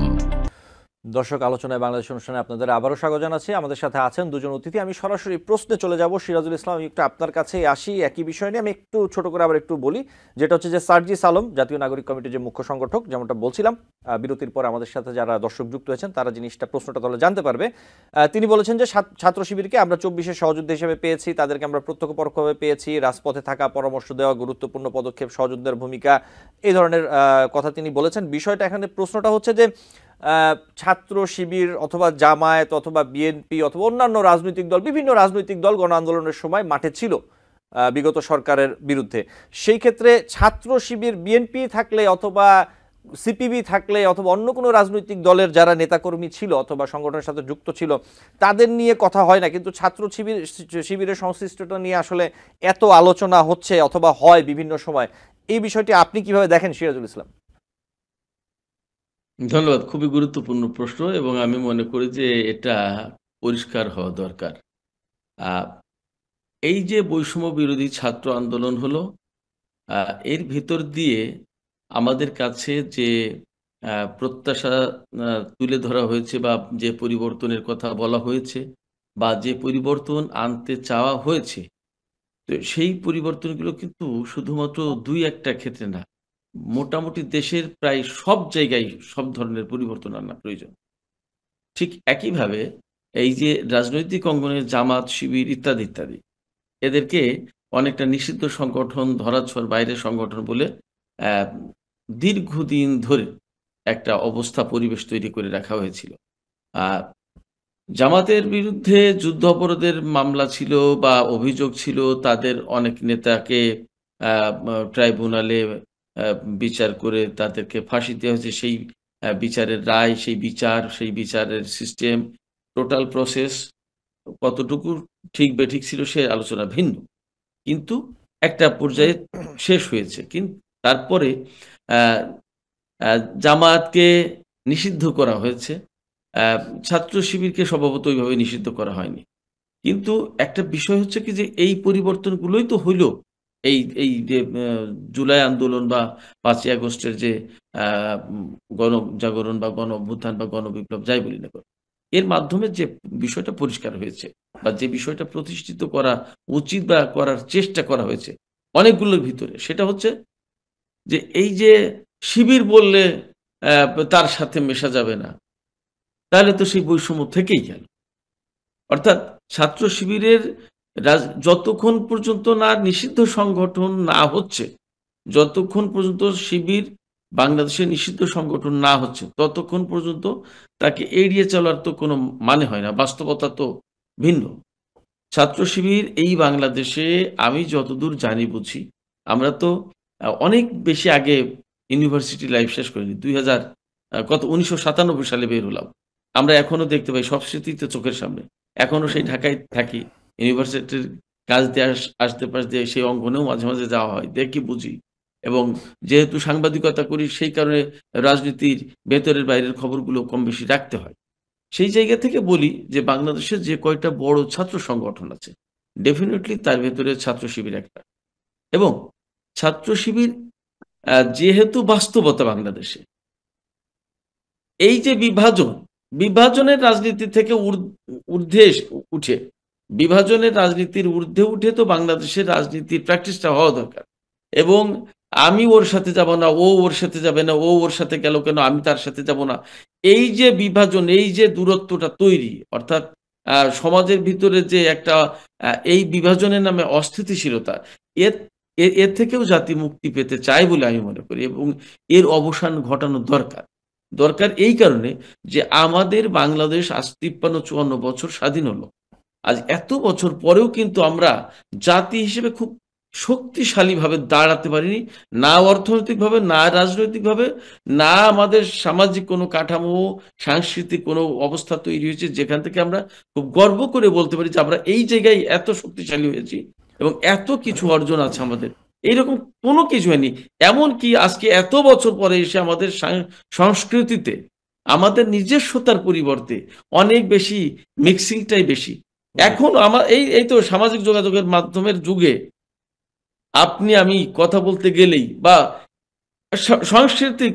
দর্শক, আলোচনায় বাংলাদেশ অনুষ্ঠানে আপনাদের আবারও স্বাগত জানাচ্ছি। আমাদের সাথে আছেন দুজন অতিথি। আমি সরাসরি প্রশ্নে চলে যাব। সিরাজুল ইসলাম, আমি একটু আপনার কাছেই আসি একই বিষয় নিয়ে। আমি একটু ছোট করে আবার একটু বলি, যেটা হচ্ছে যে সার্জিস আলম, জাতীয় নাগরিক কমিটির যে মুখ্য সংগঠক, যেমনটা বলছিলাম, বিরতির পর আমাদের সাথে যারা দর্শক যুক্ত হয়েছেন তারা জিনিসটা প্রশ্নটা তাহলে জানতে পারবে। তিনি বলেছেন যে ছাত্র শিবিরকে আমরা 24-এর সহযোদ্ধা হিসেবে পেয়েছি, তাদেরকে আমরা প্রত্যক্ষ পরোক্ষভাবে পেয়েছি, রাজপথে থাকা, পরামর্শ দেওয়া, গুরুত্বপূর্ণ পদক্ষেপ, সহযোদ্ধার ভূমিকা, এই ধরনের কথা তিনি বলেছেন। বিষয়টা এখানে প্রশ্নটা হচ্ছে যে ছাত্র শিবির অথবা জামায়াত অথবা বিএনপি অথবা অন্যান্য রাজনৈতিক দল, বিভিন্ন রাজনৈতিক দল গণ আন্দোলনের সময় মাঠে ছিল বিগত সরকারের বিরুদ্ধে। সেই ক্ষেত্রে ছাত্র শিবির বিএনপি থাকলে অথবা সিপিবি থাকলে অথবা অন্য কোনো রাজনৈতিক দলের যারা নেতাকর্মী ছিল অথবা সংগঠনের সাথে যুক্ত ছিল তাদের নিয়ে কথা হয় না, কিন্তু ছাত্র শিবিরের সংশ্লিষ্টতা নিয়ে আসলে এত আলোচনা হচ্ছে অথবা হয় বিভিন্ন সময়। এই বিষয়টি আপনি কিভাবে দেখেন সিরাজুল ইসলাম? ধন্যবাদ। খুবই গুরুত্বপূর্ণ প্রশ্ন এবং আমি মনে করি যে এটা পরিষ্কার হওয়া দরকার। আ এই যে বৈষম্য বিরোধী ছাত্র আন্দোলন হলো, এর ভিতর দিয়ে আমাদের কাছে যে প্রত্যাশা তুলে ধরা হয়েছে বা যে পরিবর্তনের কথা বলা হয়েছে বা যে পরিবর্তন আনতে চাওয়া হয়েছে, তো সেই পরিবর্তনগুলো কিন্তু শুধুমাত্র ২-১টা ক্ষেত্রে না, মোটামুটি দেশের প্রায় সব জায়গায় সব ধরনের পরিবর্তন আনা প্রয়োজন। ঠিক একইভাবে এই যে রাজনৈতিক অঙ্গনে জামাত, শিবির ইত্যাদি, ইত্যাদি এদেরকে অনেকটা নিষিদ্ধ সংগঠন, ধরাছোঁয়ার বাইরের সংগঠন বলে অ্যা দীর্ঘদিন ধরে একটা অবস্থা পরিবেশ তৈরি করে রাখা হয়েছিল। আ জামাতের বিরুদ্ধে যুদ্ধ অপরাধের মামলা ছিল বা অভিযোগ ছিল, তাদের অনেক নেতাকে আ মা ট্রাইব্যুনালে বিচার করে তাদেরকে ফাঁসি দেওয়া হয়েছে। সেই বিচারের রায়, সেই বিচার, সেই বিচারের সিস্টেম, টোটাল প্রসেস কতটুকু ঠিক বেঠিক ছিল সে আলোচনা ভিন্ন। কিন্তু একটা পর্যায়ে শেষ হয়েছে। তারপরে আ আ জামায়াতকে নিষিদ্ধ করা হয়েছে। আ ছাত্র শিবিরকে স্বভাবত ওইভাবে নিষিদ্ধ করা হয়নি। কিন্তু একটা বিষয় হচ্ছে কি যে এই পরিবর্তনগুলোই তো হইল। এই যে জুলাই আন্দোলন বা ৫ই আগস্টের যে আ উম গণজাগরণ বা গণ অভ্যুত্থান বা গণবিপ্লব যাই বলি না কেন। এর মাধ্যমে যে বিষয়টা পরিষ্কার হয়েছে বা যে বিষয়টা প্রতিষ্ঠিত করা উচিত বা করার চেষ্টা করা হয়েছে অনেকগুলোর ভিতরে, সেটা হচ্ছে যে এই যে শিবির বললে তার সাথে মেশা যাবে না। তাহলে তো সেই বৈষম্য থেকেই গেল। অর্থাৎ ছাত্র শিবিরের যতক্ষণ পর্যন্ত না নিষিদ্ধ সংগঠন না হচ্ছে, যতক্ষণ পর্যন্ত শিবির বাংলাদেশের নিষিদ্ধ সংগঠন না হচ্ছে, ততক্ষণ পর্যন্ত তাকে এড়িয়ে চলার তো কোনো মানে হয় না। বাস্তবতা তো ভিন্ন। ছাত্র শিবির এই বাংলাদেশে আমি যতদূর জানি বুঝি, আমরা তো অনেক বেশি আগে ইউনিভার্সিটি লাইফ শেষ করিনি। ২০০০ কত ১৯৯৭ সালে বের হলাম। আমরা এখনো দেখতে পাই, সব স্মৃতি তো চোখের সামনে। এখনো সেই ঢাকায় থাকি। ইউনিভার্সিটির কাজ দিয়ে আসতে পাশতে সেই অঙ্গনেও মাঝে, মাঝে যাওয়া হয়। দেখি বুঝি এবং যেহেতু সাংবাদিকতা করি সেই কারণে রাজনীতির ভেতরের বাইরের খবরগুলো কম বেশি রাখতে হয়। সেই জায়গা থেকে বলি যে বাংলাদেশে যে কয়টা বড় ছাত্র সংগঠন আছে, ডেফিনিটলি তার ভেতরে ছাত্র শিবির একটা। এবং ছাত্র শিবির যেহেতু বাস্তবতা বাংলাদেশে, এই যে বিভাজনের রাজনীতি থেকে ঊর্ধ্বে উঠে, বিভাজনের রাজনীতির ঊর্ধ্বে উঠে তো বাংলাদেশের রাজনীতির প্র্যাকটিসটা হওয়া দরকার। এবং আমি ওর সাথে যাব না, ও ওর সাথে যাবে না, ও ওর সাথে গেল কেন, আমি তার সাথে যাব না। এই যে বিভাজন, এই যে দূরত্বটা তৈরি, অর্থাৎ সমাজের ভিতরে যে একটা এই বিভাজনের নামে অস্থিতিশীলতা, এর এর থেকেও জাতি মুক্তি পেতে চায় বলে আমি মনে করি এবং এর অবসান ঘটানো দরকার। দরকার এই কারণে যে আমাদের বাংলাদেশ আজ ৫৩-৫৪ বছর স্বাধীন হলো। আজ এত বছর পরেও কিন্তু আমরা জাতি হিসেবে খুব শক্তিশালীভাবে দাঁড়াতে পারিনি। না অর্থনৈতিকভাবে, না রাজনৈতিকভাবে, না আমাদের সামাজিক কোনো কাঠামো, সাংস্কৃতিক কোনো অবস্থা তৈরি হয়েছে যেখান থেকে আমরা খুব গর্ব করে বলতে পারি যে আমরা এই জায়গায় এত শক্তিশালী হয়েছি এবং এত কিছু অর্জন আছে আমাদের। এইরকম কোনো কিছু হয়নি। এমনকি আজকে এত বছর পরে এসে আমাদের সংস্কৃতিতে আমাদের নিজস্বতার পরিবর্তে অনেক বেশি মিক্সিংটাই বেশি। এখন এই তো সামাজিক যোগাযোগের মাধ্যমের যুগে আপনি আমি কথা বলতে গেলেই বা সাংস্কৃতিক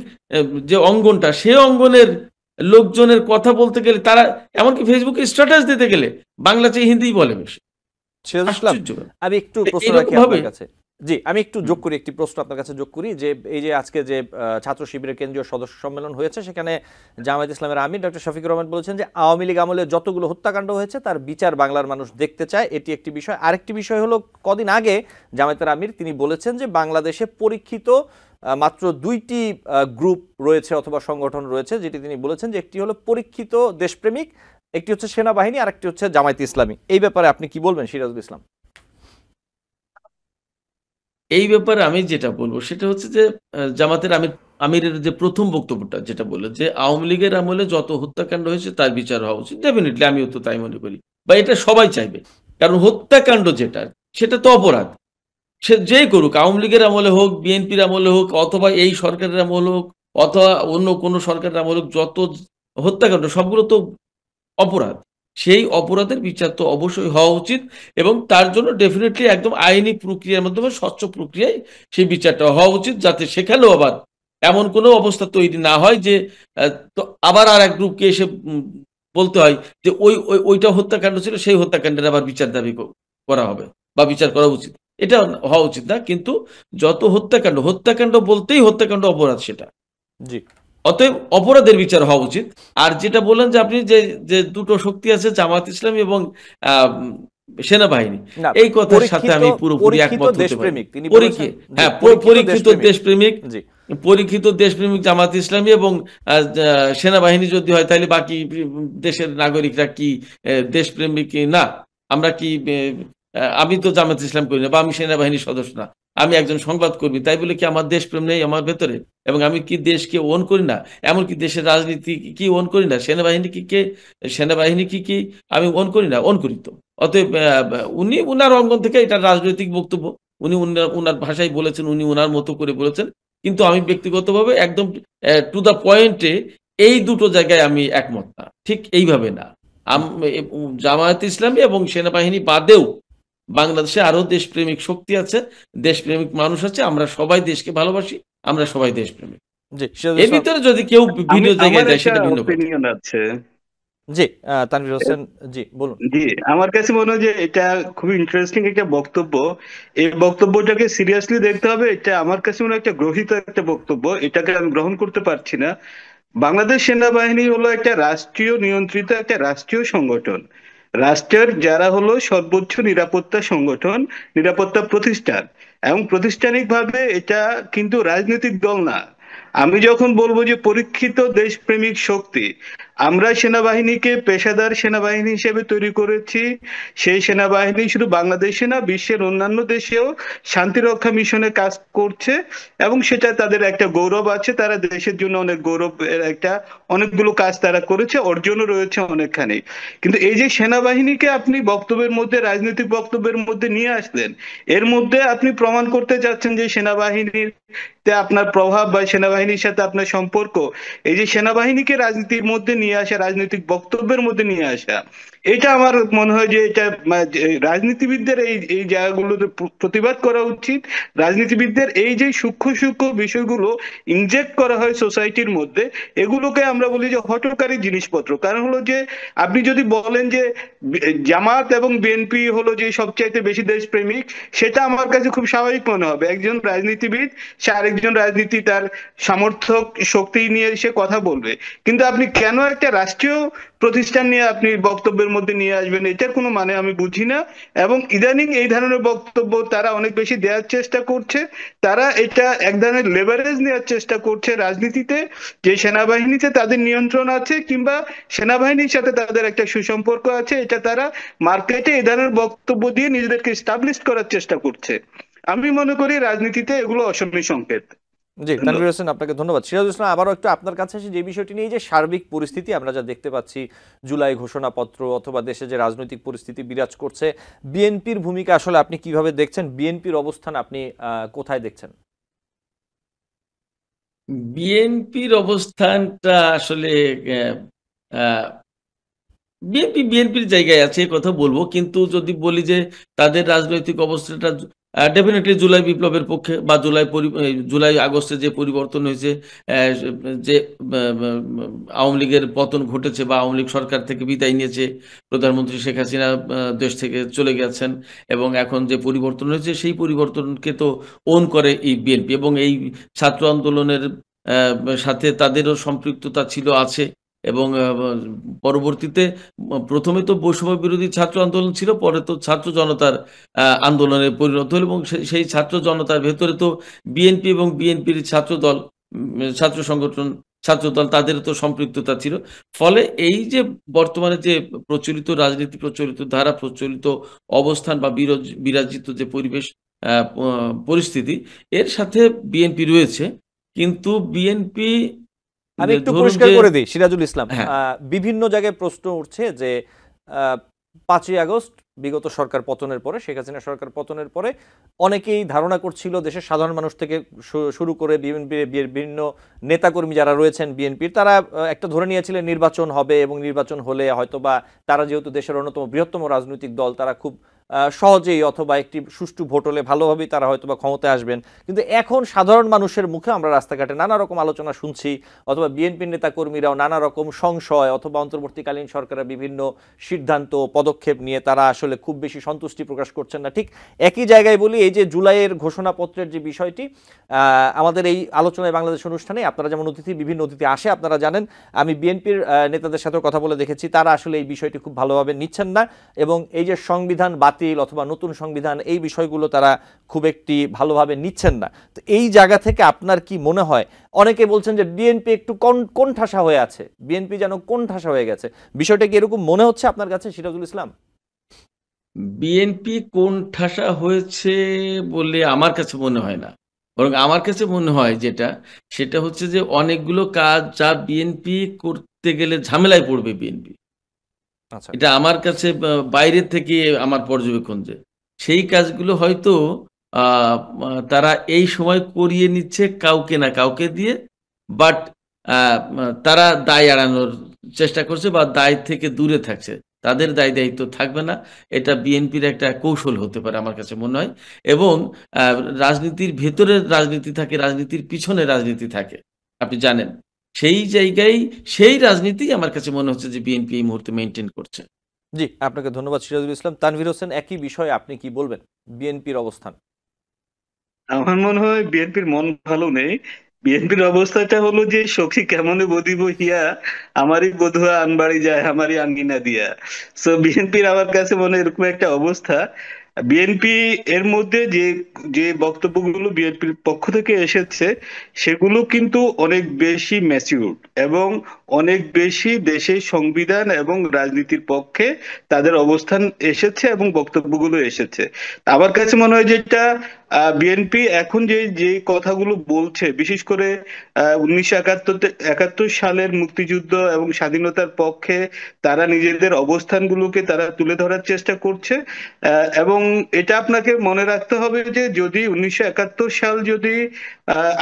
যে অঙ্গনটা, সে অঙ্গনের লোকজনের কথা বলতে গেলে তারা এমনকি ফেসবুকে স্ট্যাটাস দিতে গেলে বাংলা চেয়ে হিন্দিই বলে বেশি। সিরাজুল ইসলাম, আশ্চর্য ব্যাপার। আমি একটু প্রশ্ন এরকম রাখি ভাবে আপনার কাছে। জি, আমি একটু যোগ করি, একটি প্রশ্ন আপনার কাছে যোগ করি যে এই যে আজকে যে ছাত্র শিবিরের কেন্দ্রীয় সদস্য সম্মেলন হয়েছে, সেখানে জামায়াত ইসলামের আমির ডক্টর শফিকুর রহমান বলেছেন যে আওয়ামী লীগ আমলে যতগুলো হত্যাকাণ্ড হয়েছে তার বিচার বাংলার মানুষ দেখতে চায়, এটি একটি বিষয়। আরেকটি বিষয় হলো, কদিন আগে জামায়াতের আমির তিনি বলেছেন যে বাংলাদেশে পরীক্ষিত মাত্র দুইটি গ্রুপ রয়েছে অথবা সংগঠন রয়েছে, যেটি তিনি বলেছেন যে একটি হলো পরীক্ষিত দেশপ্রেমিক, একটি হচ্ছে সেনাবাহিনী, আর একটি হচ্ছে জামায়াত ইসলামী। এই ব্যাপারে আপনি কি বলবেন সিরাজুল ইসলাম? এই ব্যাপারে আমি যেটা বলবো সেটা হচ্ছে যে জামাতের আমিরের যে প্রথম বক্তব্যটা যেটা বললেন যে আওয়ামী লীগের আমলে যত হত্যাকাণ্ড হয়েছে তার বিচার হওয়া উচিত, ডেফিনেটলি আমিও তো তাই মনে করি, বা এটা সবাই চাইবে। কারণ হত্যাকাণ্ড যেটা, সেটা তো অপরাধ। সে যেই করুক, আওয়ামী লীগের আমলে হোক, বিএনপির আমলে হোক, অথবা এই সরকারের আমলে হোক, অথবা অন্য কোনো সরকারের আমলে হোক, যত হত্যাকাণ্ড সবগুলো তো অপরাধ। সেই অপরাধের বিচার তো অবশ্যই হওয়া উচিত, এবং তার জন্য ডেফিনেটলি একদম আইনি প্রক্রিয়ার মাধ্যমে স্বচ্ছ প্রক্রিয়ায় সেই বিচারটা হওয়া উচিত, যাতে সেখানেও আবার এমন কোনো অবস্থা তৈরি না হয় যে তো আবার আর এক গ্রুপকে এসে বলতে হয় যে ওইটা হত্যাকাণ্ড ছিল, সেই হত্যাকাণ্ডের আবার বিচার দাবি করা হবে বা বিচার করা উচিত। এটা হওয়া উচিত না। কিন্তু যত হত্যাকাণ্ড বলতেই হত্যাকাণ্ড অপরাধ সেটা। জি, অতএব অপরাধের বিচার হওয়া উচিত। আর যেটা বললেন যে আপনি যে যে দুটো শক্তি আছে, জামাত ইসলামী এবং আহ, সেনাবাহিনী, না, এই কথার সাথে আমি পুরোপুরি পরীক্ষিত একমত হতে পারি। দেশপ্রেমিক তিনি বলেছেন। হ্যাঁ, পরীক্ষিত পরীক্ষিত দেশপ্রেমিক, জি, পরীক্ষিত দেশপ্রেমিক জামাত ইসলামী এবং সেনাবাহিনী যদি হয়, তাহলে বাকি দেশের নাগরিকরা কি দেশপ্রেমিক না? আমরা কি আমি তো জামাত ইসলাম করি না, বা আমি সেনাবাহিনীর সদস্য না, আমি একজন সংবাদকর্মী, তাই বলে কি আমার দেশপ্রেম নেই আমার ভেতরে? এবং আমি কি দেশকে ওন করি না? এমনকি দেশের রাজনীতি কি ওন করি না? সেনাবাহিনী কি আমি ওন করি না? ওন করি তো। অতএব উনি উনার অঙ্গন থেকে এটা রাজনৈতিক বক্তব্য, উনি উনার ভাষায় বলেছেন, উনি উনার মতো করে বলেছেন। কিন্তু আমি ব্যক্তিগতভাবে একদম টু দ্য পয়েন্টে এই দুটো জায়গায় আমি একমত না, ঠিক এইভাবে না। জামায়াত ইসলামী এবং সেনাবাহিনী বাদেও বাংলাদেশে আরো দেশপ্রেমিক শক্তি আছে, দেশপ্রেমিক মানুষ আছে, আমরা সবাই দেশকে ভালোবাসি, আমরা সবাই দেশপ্রেমিক। জি সিরাজুল এর ইসলাম। ভিতরে যদি কেউ ভিন্ন আমার জায়গায় যায় একটা সেটা ভিন্ন কথা। অপিনিয়ন আছে। জি, তানভীর হোসেন, জি বলুন। জি, আমার কাছে মনে হয় যে এটা খুবই ইন্টারেস্টিং একটা বক্তব্য। এই বক্তব্যটাকে সিরিয়াসলি দেখতে হবে। এটা আমার কাছে মনে হয় একটা গ্রহিত একটা বক্তব্য, এটাকে আমি গ্রহণ করতে পারছি না। বাংলাদেশ সেনাবাহিনী হলো একটা রাষ্ট্রীয় নিয়ন্ত্রিত একটা রাষ্ট্রীয় সংগঠন। রাষ্ট্রের যারা হলো সর্বোচ্চ নিরাপত্তা সংগঠন, নিরাপত্তা প্রতিষ্ঠান, এবং প্রাতিষ্ঠানিকভাবে এটা কিন্তু রাজনৈতিক দল না। আমি যখন বলবো যে পরীক্ষিত দেশপ্রেমিক শক্তি, আমরা সেনাবাহিনীকে পেশাদার সেনাবাহিনী হিসেবে তৈরি করেছি। সেই সেনাবাহিনী শুধু বাংলাদেশে না, বিশ্বের অন্যান্য দেশেও শান্তিরক্ষা মিশনে কাজ করছে, এবং সেটা তাদের একটা গৌরব আছে। তারা দেশের জন্য অনেক গৌরবের একটা অনেকগুলো কাজ তারা করেছে, অর্জনও রয়েছে অনেকখানি। কিন্তু এই যে সেনাবাহিনীকে আপনি বক্তব্যের মধ্যে, রাজনৈতিক বক্তব্যের মধ্যে নিয়ে আসলেন, এর মধ্যে আপনি প্রমাণ করতে চাচ্ছেন যে সেনাবাহিনীর আপনার প্রভাব বা সেনাবাহিনীর সাথে আপনার সম্পর্ক, এই যে সেনাবাহিনীকে রাজনীতির মধ্যে নিয়ে আসা, রাজনৈতিক বক্তব্যের মধ্যে নিয়ে আসা, এটা আমার মনে হয় যে এটা রাজনীতিবিদদের এই এই জায়গাগুলোতে প্রতিবাদ করা উচিত। রাজনীতিবিদদের এই যে সূক্ষ্ম সূক্ষ্ম বিষয়গুলো ইনজেক্ট করা হয় সোসাইটির মধ্যে, এগুলোকে আমরা বলি যে হঠকারী জিনিসপত্র। কারণ হলো যে আপনি যদি বলেন যে জামাত এবং বিএনপি হলো যে সবচাইতে বেশি দেশপ্রেমিক, সেটা আমার কাছে খুব স্বাভাবিক মনে হবে। একজন রাজনীতিবিদ সে আরেকজন রাজনীতি তার সমর্থক শক্তি নিয়ে সে কথা বলবে, কিন্তু আপনি কেন একটা রাষ্ট্রীয় প্রতিষ্ঠান নিয়ে আপনি বক্তব্যের মধ্যে নিয়ে আসবেন, এটার কোনো মানে আমি বুঝি না। এবং ইদানিং এই ধরনের বক্তব্য তারা অনেক বেশি দেওয়ার চেষ্টা করছে। তারা এটা এক ধরনের লেভারেজ নেওয়ার চেষ্টা করছে রাজনীতিতে, যে সেনাবাহিনীতে তাদের নিয়ন্ত্রণ আছে কিংবা সেনাবাহিনীর সাথে তাদের একটা সুসম্পর্ক আছে, এটা তারা মার্কেটে এই ধরনের বক্তব্য দিয়ে নিজেদেরকে এস্টাবলিশ করার চেষ্টা করছে। আমি মনে করি রাজনীতিতে এগুলো অশনি সংকেত। জি, তানভীর হোসেন, আপনাকে ধন্যবাদ। সিরাজুল ইসলাম, আবারও একটু আপনার কাছে এসে যে বিষয়টি নিয়ে, যে সার্বিক পরিস্থিতি আমরা যা দেখতে পাচ্ছি, জুলাই ঘোষণাপত্র অথবা দেশে যে রাজনৈতিক পরিস্থিতি বিরাজ করছে, বিএনপির ভূমিকা আসলে আপনি কিভাবে দেখছেন? বিএনপির অবস্থান আপনি কোথায় দেখছেন? বিএনপির অবস্থানটা আসলে বিএনপির জায়গায় আছে, কথা বলবো। কিন্তু যদি বলি যে তাদের রাজনৈতিক অবস্থাটা ডেফিনেটলি জুলাই বিপ্লবের পক্ষে বা জুলাই আগস্টে যে পরিবর্তন হয়েছে, যে আওয়ামী লীগের পতন ঘটেছে বা আওয়ামী লীগ সরকার থেকে বিদায় নিয়েছে, প্রধানমন্ত্রী শেখ হাসিনা দেশ থেকে চলে গেছেন, এবং এখন যে পরিবর্তন হয়েছে সেই পরিবর্তনকে তো ওন করে এই বিএনপি, এবং এই ছাত্র আন্দোলনের সাথে তাদেরও সম্পৃক্ততা ছিল, আছে। এবং পরবর্তীতে প্রথমে তো বৈষম্য বিরোধী ছাত্র আন্দোলন ছিল, পরে তো ছাত্র জনতার আন্দোলনে পরিণত হল, এবং সেই ছাত্র জনতার ভেতরে তো বিএনপি এবং বিএনপির ছাত্র দল, ছাত্র সংগঠন, ছাত্র দল, তাদের তো সম্পৃক্ততা ছিল। ফলে এই যে বর্তমানে যে প্রচলিত রাজনীতি, প্রচলিত ধারা, প্রচলিত অবস্থান বা বিরাজিত যে পরিবেশ, পরিস্থিতি, এর সাথে বিএনপি রয়েছে। কিন্তু বিএনপি আমি একটু ধরুন পরিষ্কার যে, করে দিই সিরাজুল ইসলাম, হ্যাঁ, বিভিন্ন জায়গায় প্রশ্ন উঠছে যে 5ই আগস্ট বিগত সরকার পতনের পরে, শেখ হাসিনা সরকার পতনের পরে অনেকেই ধারণা করছিল দেশের সাধারণ মানুষ থেকে শুরু করে বিভিন্ন নেতাকর্মী যারা রয়েছেন বিএনপির, তারা একটা ধরে নিয়েছিলেন নির্বাচন হবে এবং নির্বাচন হলে হয়তোবা তারা যেহেতু দেশের অন্যতম বৃহত্তম রাজনৈতিক দল, তারা খুব সহজেই অথবা একটি সুষ্ঠু ভোট হলে ভালোভাবেই তারা হয়তোবা ক্ষমতায় আসবেন। কিন্তু এখন সাধারণ মানুষের মুখে আমরা রাস্তাঘাটে নানা রকম আলোচনা শুনছি, অথবা বিএনপির নেতাকর্মীরাও নানা রকম সংশয়, অথবা অন্তর্বর্তীকালীন সরকারের বিভিন্ন সিদ্ধান্ত পদক্ষেপ নিয়ে তারা আসলে খুব বেশি সন্তুষ্টি প্রকাশ করছেন না। ঠিক একই জায়গায় বলি, এই যে জুলাইয়ের ঘোষণাপত্রের যে বিষয়টি, আমাদের এই আলোচনায় বাংলাদেশ অনুষ্ঠানে আপনারা যেমন বিভিন্ন অতিথি আসে, আপনারা জানেন, আমি বিএনপির নেতাদের সাথেও কথা বলে দেখেছি, তারা আসলে এই বিষয়টি খুব ভালোভাবে নিচ্ছেন না, এবং এই যে সংবিধান বাতিল অথবা নতুন সংবিধান, এই বিষয়গুলো তারা খুব একটি ভালোভাবে নিচ্ছেন না। তো এই জায়গা থেকে আপনার কি মনে হয়? অনেকে বলছেন যে বিএনপি একটু কোণঠাসা হয়ে আছে, বিএনপি যেন কোণঠাসা হয়ে গেছে, বিষয়টা কি এরকম মনে হচ্ছে আপনার কাছে সিরাজুল ইসলাম? বিএনপি কোণঠাসা হয়েছে বলে আমার কাছে মনে হয় না। বরং আমার কাছে মনে হয় সেটা হচ্ছে যে অনেকগুলো কাজ যা বিএনপি করতে গেলে ঝামেলায় পড়বে বিএনপি। আচ্ছা, এটা আমার কাছে বাইরের থেকে আমার পর্যবেক্ষণ, যে সেই কাজগুলো হয়তো আ আ তারা এই সময় করিয়ে নিচ্ছে কাউকে না কাউকে দিয়ে। বাট আ মা তারা দায় এড়ানোর চেষ্টা করছে বা দায় থেকে দূরে থাকছে। তাদের দায়-দায়িত্ব থাকবে না। এটা বিএনপির একটা কৌশল হতে পারে আমার কাছে মনে হয়। এবং আ রাজনীতির ভেতরে রাজনীতি থাকে, রাজনীতির পিছনে রাজনীতি থাকে। আপনি জানেন। সেই জায়গায় সেই রাজনীতিই আমার কাছে মনে হচ্ছে যে বিএনপি এই মুহূর্তে মেইনটেইন করছে। জি, আপনাকে ধন্যবাদ সিরাজুল ইসলাম। তানভীর হোসেন, একই বিষয়ে আপনি কি বলবেন, বিএনপির অবস্থান? আমার মনে হয় বিএনপির মন ভালো নেই। বিএনপির অবস্থাটা হলো যে সখী কেমনে বদিব হিয়া, আমারই বধূয়া আনবাড়ি যায় আমারই আঙ্গিনা দিয়া। সো বিএনপির আমার কাছে মনে হয় এরকম একটা অবস্থা। বিএনপি এর মধ্যে যে যে বক্তব্যগুলো বিএনপির পক্ষ থেকে এসেছে, সেগুলো কিন্তু অনেক বেশি ম্যাচিউরড এবং অনেক বেশি দেশের সংবিধান এবং রাজনীতির পক্ষে তাদের অবস্থান এসেছে এবং বক্তব্যগুলো এসেছে। আমার কাছে মনে হয় যেটা বিএনপি এখন যে যে কথাগুলো বলছে, বিশেষ করে 1971 সালের মুক্তিযুদ্ধ এবং স্বাধীনতার পক্ষে তারা নিজেদের অবস্থানগুলোকে তারা তুলে ধরার চেষ্টা করছে। এবং এটা আপনাকে মনে রাখতে হবে যে যদি 1971 সাল যদি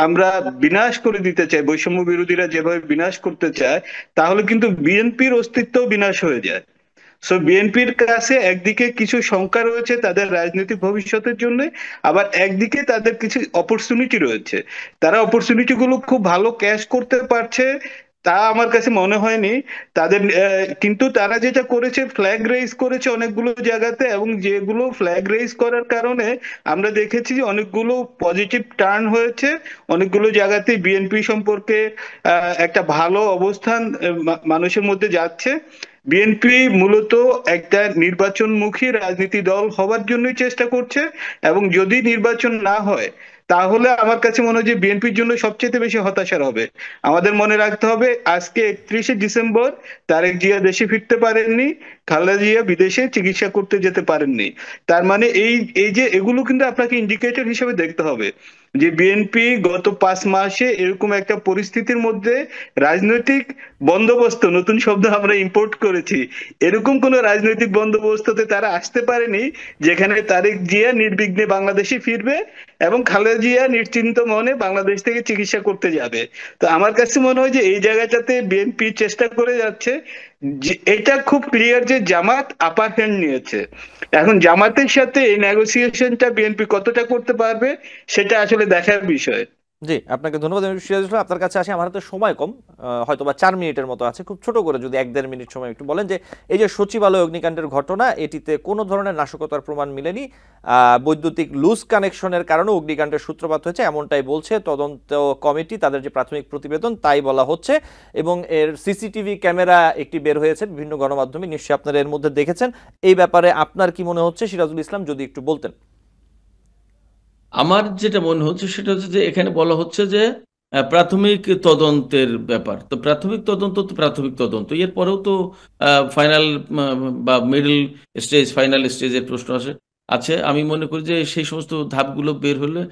আমরা বিনাশ করে দিতে চাই, বৈষম্য বিরোধীরা যেভাবে বিনাশ করতে চায়, তাহলে কিন্তু বিএনপির অস্তিত্ব বিনাশ হয়ে যায়। সো বিএনপির কাছে একদিকে কিছু শঙ্কা রয়েছে তাদের রাজনৈতিক ভবিষ্যতের জন্য, আবার একদিকে তাদের কিছু অপরচুনিটি রয়েছে। তারা অপরচুনিটি গুলো খুব ভালো ক্যাশ করতে পারছে তা আমার কাছে মনে হয়নি তাদের। কিন্তু তারা যেটা করেছে, ফ্ল্যাগ রেইজ করেছে অনেকগুলো জায়গাতে, এবং যেগুলো ফ্ল্যাগ রেইজ করার কারণে আমরা দেখেছি যে অনেকগুলো পজিটিভ টার্ন হয়েছে, অনেকগুলো জায়গাতে বিএনপি সম্পর্কে একটা ভালো অবস্থান মানুষের মধ্যে যাচ্ছে। বিএনপি মূলত একটা নির্বাচনমুখী রাজনীতি দল হওয়ার জন্যই চেষ্টা করছে, এবং যদি নির্বাচন না হয় তাহলে আমার কাছে মনে হয় যে বিএনপির জন্য সবচেয়ে বেশি হতাশার হবে। আমাদের মনে রাখতে হবে আজকে 31শে ডিসেম্বর তারেক জিয়া দেশে ফিরতে পারেননি, খালেদা জিয়া বিদেশে চিকিৎসা করতে যেতে পারেননি। তার মানে এই এই যে এগুলো কিন্তু আপনাকে ইন্ডিকেটর হিসেবে দেখতে হবে যে বিএনপি গত 5 মাসে এরকম একটা পরিস্থিতির মধ্যে রাজনৈতিক বন্দোবস্ত, নতুন শব্দ আমরা ইম্পোর্ট করেছি, এরকম কোন রাজনৈতিক বন্দোবস্ততে তারা আসতে পারেনি যেখানে তারেক জিয়া নির্বিঘ্নে বাংলাদেশে ফিরবে এবং খালেদা জিয়া নিশ্চিন্ত মনে বাংলাদেশ থেকে চিকিৎসা করতে যাবে। তো আমার কাছে মনে হয় যে এই জায়গাটাতে বিএনপি চেষ্টা করে যাচ্ছে এটা খুব ক্লিয়ার যে জামাত আপার হ্যান্ড নিয়েছে। এখন জামাতের সাথে এই নেগোসিয়েশনটা বিএনপি কতটা করতে পারবে সেটা আসলে দেখার বিষয়। জি, আপনাকে ধন্যবাদ। সিরাজুল ইসলাম, আপনার কাছে আসি, আমার হাতে সময় কম, হয়তো বা 4 মিনিটের মতো আছে, খুব ছোট করে যদি 1-1.5 মিনিট সময় একটু বলেন যে এই যে সচিবালয় অগ্নিকাণ্ডের ঘটনা, এটিতে কোনো ধরনের নাশকতার প্রমাণ মিলেনি, বৈদ্যুতিক লুজ কানেকশনের কারণে অগ্নিকাণ্ডের সূত্রপাত হয়েছে এমনটাই বলছে তদন্ত কমিটি, তাদের যে প্রাথমিক প্রতিবেদন তাই বলা হচ্ছে, এবং এর সিসিটিভি ক্যামেরা একটি বের হয়েছে বিভিন্ন গণমাধ্যমে, নিশ্চয়ই আপনারা এর মধ্যে দেখেছেন। এই ব্যাপারে আপনার কি মনে হচ্ছে সিরাজুল ইসলাম, যদি একটু বলতেন। আমার যেটা মনে হচ্ছে সেটা হচ্ছে যে এখানে বলা হচ্ছে যে প্রাথমিক তদন্তের ব্যাপার। তো প্রাথমিক তদন্ত তো প্রাথমিক তদন্ত, এরপরেও তো ফাইনাল বা মিডল স্টেজ, ফাইনাল স্টেজের প্রশ্ন আছে। আমি মনে করি যে সেই সমস্ত ধাপগুলো বের হলে,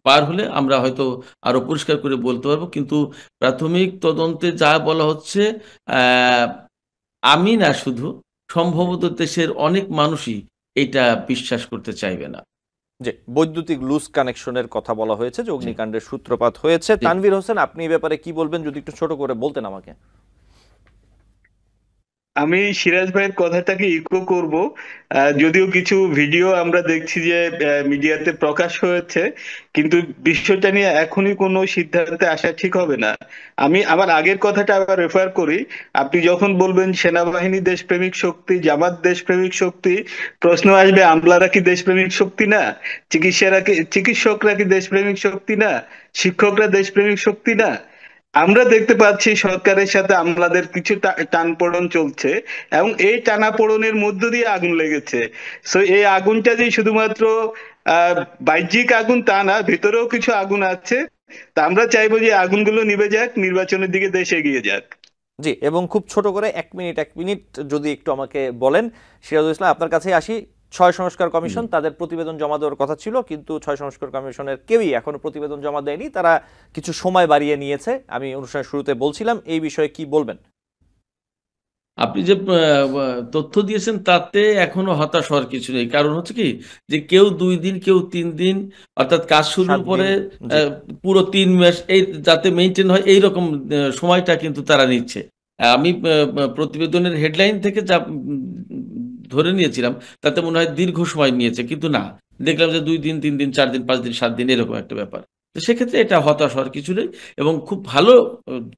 পার হলে আমরা হয়তো আরো পরিষ্কার করে বলতে পারবো। কিন্তু প্রাথমিক তদন্তে যা বলা হচ্ছে, আহ, আমি না শুধু, সম্ভবত দেশের অনেক মানুষই এটা বিশ্বাস করতে চাইবে না। যে বৈদ্যুতিক লুজ কানেকশনের কথা বলা হয়েছে, যে অগ্নিকাণ্ডের সূত্রপাত হয়েছে। জি। তানভীর হোসেন, আপনি এই ব্যাপারে কি বলবেন, যদি একটু ছোট করে বলতেন আমাকে। আমি সিরাজ ভাইয়ের কথাটাকে ইকো করব। যদিও কিছু ভিডিও আমরা দেখছি যে মিডিয়াতে প্রকাশ হয়েছে, কিন্তু বিষয়টা নিয়ে এখনই কোনো সিদ্ধান্তে আসা ঠিক হবে না। আমি আমার আগের কথাটা আবার রেফার করি। আপনি যখন বলবেন সেনাবাহিনী দেশপ্রেমিক শক্তি, জামাত দেশপ্রেমিক শক্তি, প্রশ্ন আসবে আমলারা কি দেশপ্রেমিক শক্তি না? চিকিৎসকরা কি দেশপ্রেমিক শক্তি না? শিক্ষকরা দেশপ্রেমিক শক্তি না? আমরা দেখতে পাচ্ছি সরকারের সাথে আমলাদের কিছু টানপোড়েন চলছে, এবং এই টানাপোড়েনের মধ্য দিয়ে আগুন লেগেছে। সো এই আগুনটা যে শুধুমাত্র আহ বাহ্যিক আগুন তা না, ভিতরেও কিছু আগুন আছে। তা আমরা চাইবো যে আগুনগুলো নিভে যাক, নির্বাচনের দিকে দেশ এগিয়ে যাক। জি, এবং খুব ছোট করে 1 মিনিট যদি একটু আমাকে বলেন। সিরাজুল ইসলাম, আপনার কাছে আসি। 6 সংস্কার কমিশন তাদের প্রতিবেদন জমা দেওয়ার কথা ছিল, কিন্তু 6 সংস্কার কমিশনের কেউই এখনো প্রতিবেদন জমা দেয়নি, তারা কিছু সময় বাড়িয়ে নিয়েছে। আমি অনুষ্ঠানের শুরুতে বলছিলাম, এই বিষয়ে কি বলবেন? আপনি যে তথ্য দিয়েছেন তাতে এখনো হতাশ হওয়ার কিছু নেই। কারণ হচ্ছে কি, যে কেউ 2 দিন, কেউ 3 দিন, অর্থাৎ কাজ 7 শুরুর পরে দিন। জি, পুরো 3 মাস এই যাতে মেনটেন হয়, এইরকম সময়টা কিন্তু তারা নিচ্ছে। আমি প্রতিবেদনের হেডলাইন থেকে যা ধরে নিয়েছিলাম, তাতে মনে হয় দীর্ঘ সময় নিয়েছে, কিন্তু না, দেখলাম যে 2 দিন, 3 দিন, 4 দিন, 5 দিন, 7 দিন, এরকম একটা ব্যাপার। তো সেক্ষেত্রে এটা হতাশ হওয়ার কিছু নেই, এবং খুব ভালো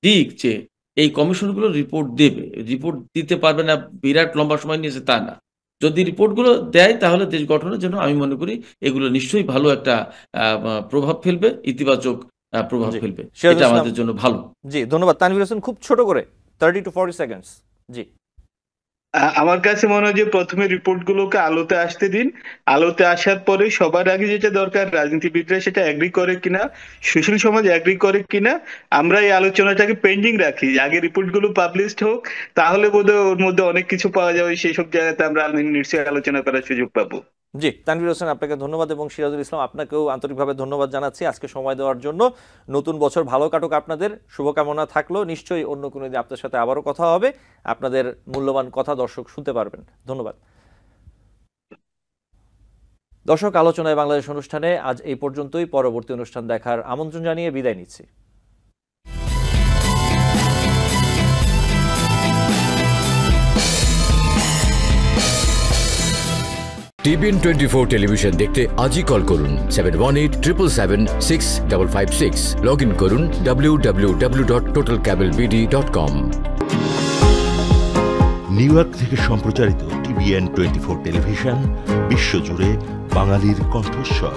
দিক যে এই কমিশনগুলো রিপোর্ট দেবে। রিপোর্ট দিতে পারবে না, বিরাট লম্বা সময় নিয়েছে তা না। যদি রিপোর্টগুলো দেয় তাহলে দেশ গঠনের জন্য আমি মনে করি এগুলো নিশ্চয়ই ভালো একটা প্রভাব ফেলবে, ইতিবাচক প্রভাব জি। ফেলবে। সিরাজুল এটা ইসলাম, আমাদের জন্য ভালো। জি ধন্যবাদ। তানভীর হোসেন, খুব ছোট করে 30 to 40 সেকেন্ডস। জি। আমার কাছে মনে হয় যে প্রথমে রিপোর্ট গুলোকে আলোতে আসতে দিন। আলোতে আসার পরে সবার আগে যেটা দরকার, রাজনীতিবিদরা সেটা এগ্রি করে কিনা, সুশীল সমাজ এগ্রি করে কিনা, আমরা এই আলোচনাটাকে পেন্ডিং রাখি। আগে রিপোর্ট গুলো পাবলিশড হোক, তাহলে বোধহয় ওর মধ্যে অনেক কিছু পাওয়া যাবে, সেই সব জায়গাতে আমরা নিশ্চয়ই আলোচনা করার সুযোগ পাবো। জি, তানভীর হোসেন, আপনাকে ধন্যবাদ, এবং সিরাজুল ইসলাম, আপনাকেও আন্তরিকভাবে ধন্যবাদ জানাচ্ছি আজকে সময় দেওয়ার জন্য। নতুন বছর ভালো কাটুক, আপনাদের শুভকামনা থাকলো। নিশ্চয়ই অন্য কোনো দিন আপনার সাথে আবারও কথা হবে, আপনাদের মূল্যবান কথা দর্শক শুনতে পারবেন। ধন্যবাদ। দর্শক, আলোচনায় বাংলাদেশ অনুষ্ঠানে আজ এই পর্যন্তই। পরবর্তী অনুষ্ঠান দেখার আমন্ত্রণ জানিয়ে বিদায় নিচ্ছি। টিভিএন 24 টেলিভিশন দেখতে আজই কল করুন 7187776556। লগ ইন করুন www.totalcablebd.com। নিউ ইয়র্ক থেকে সম্প্রচারিত টিভিএন 24 টেলিভিশন বিশ্বজুড়ে বাঙালির কণ্ঠস্বর।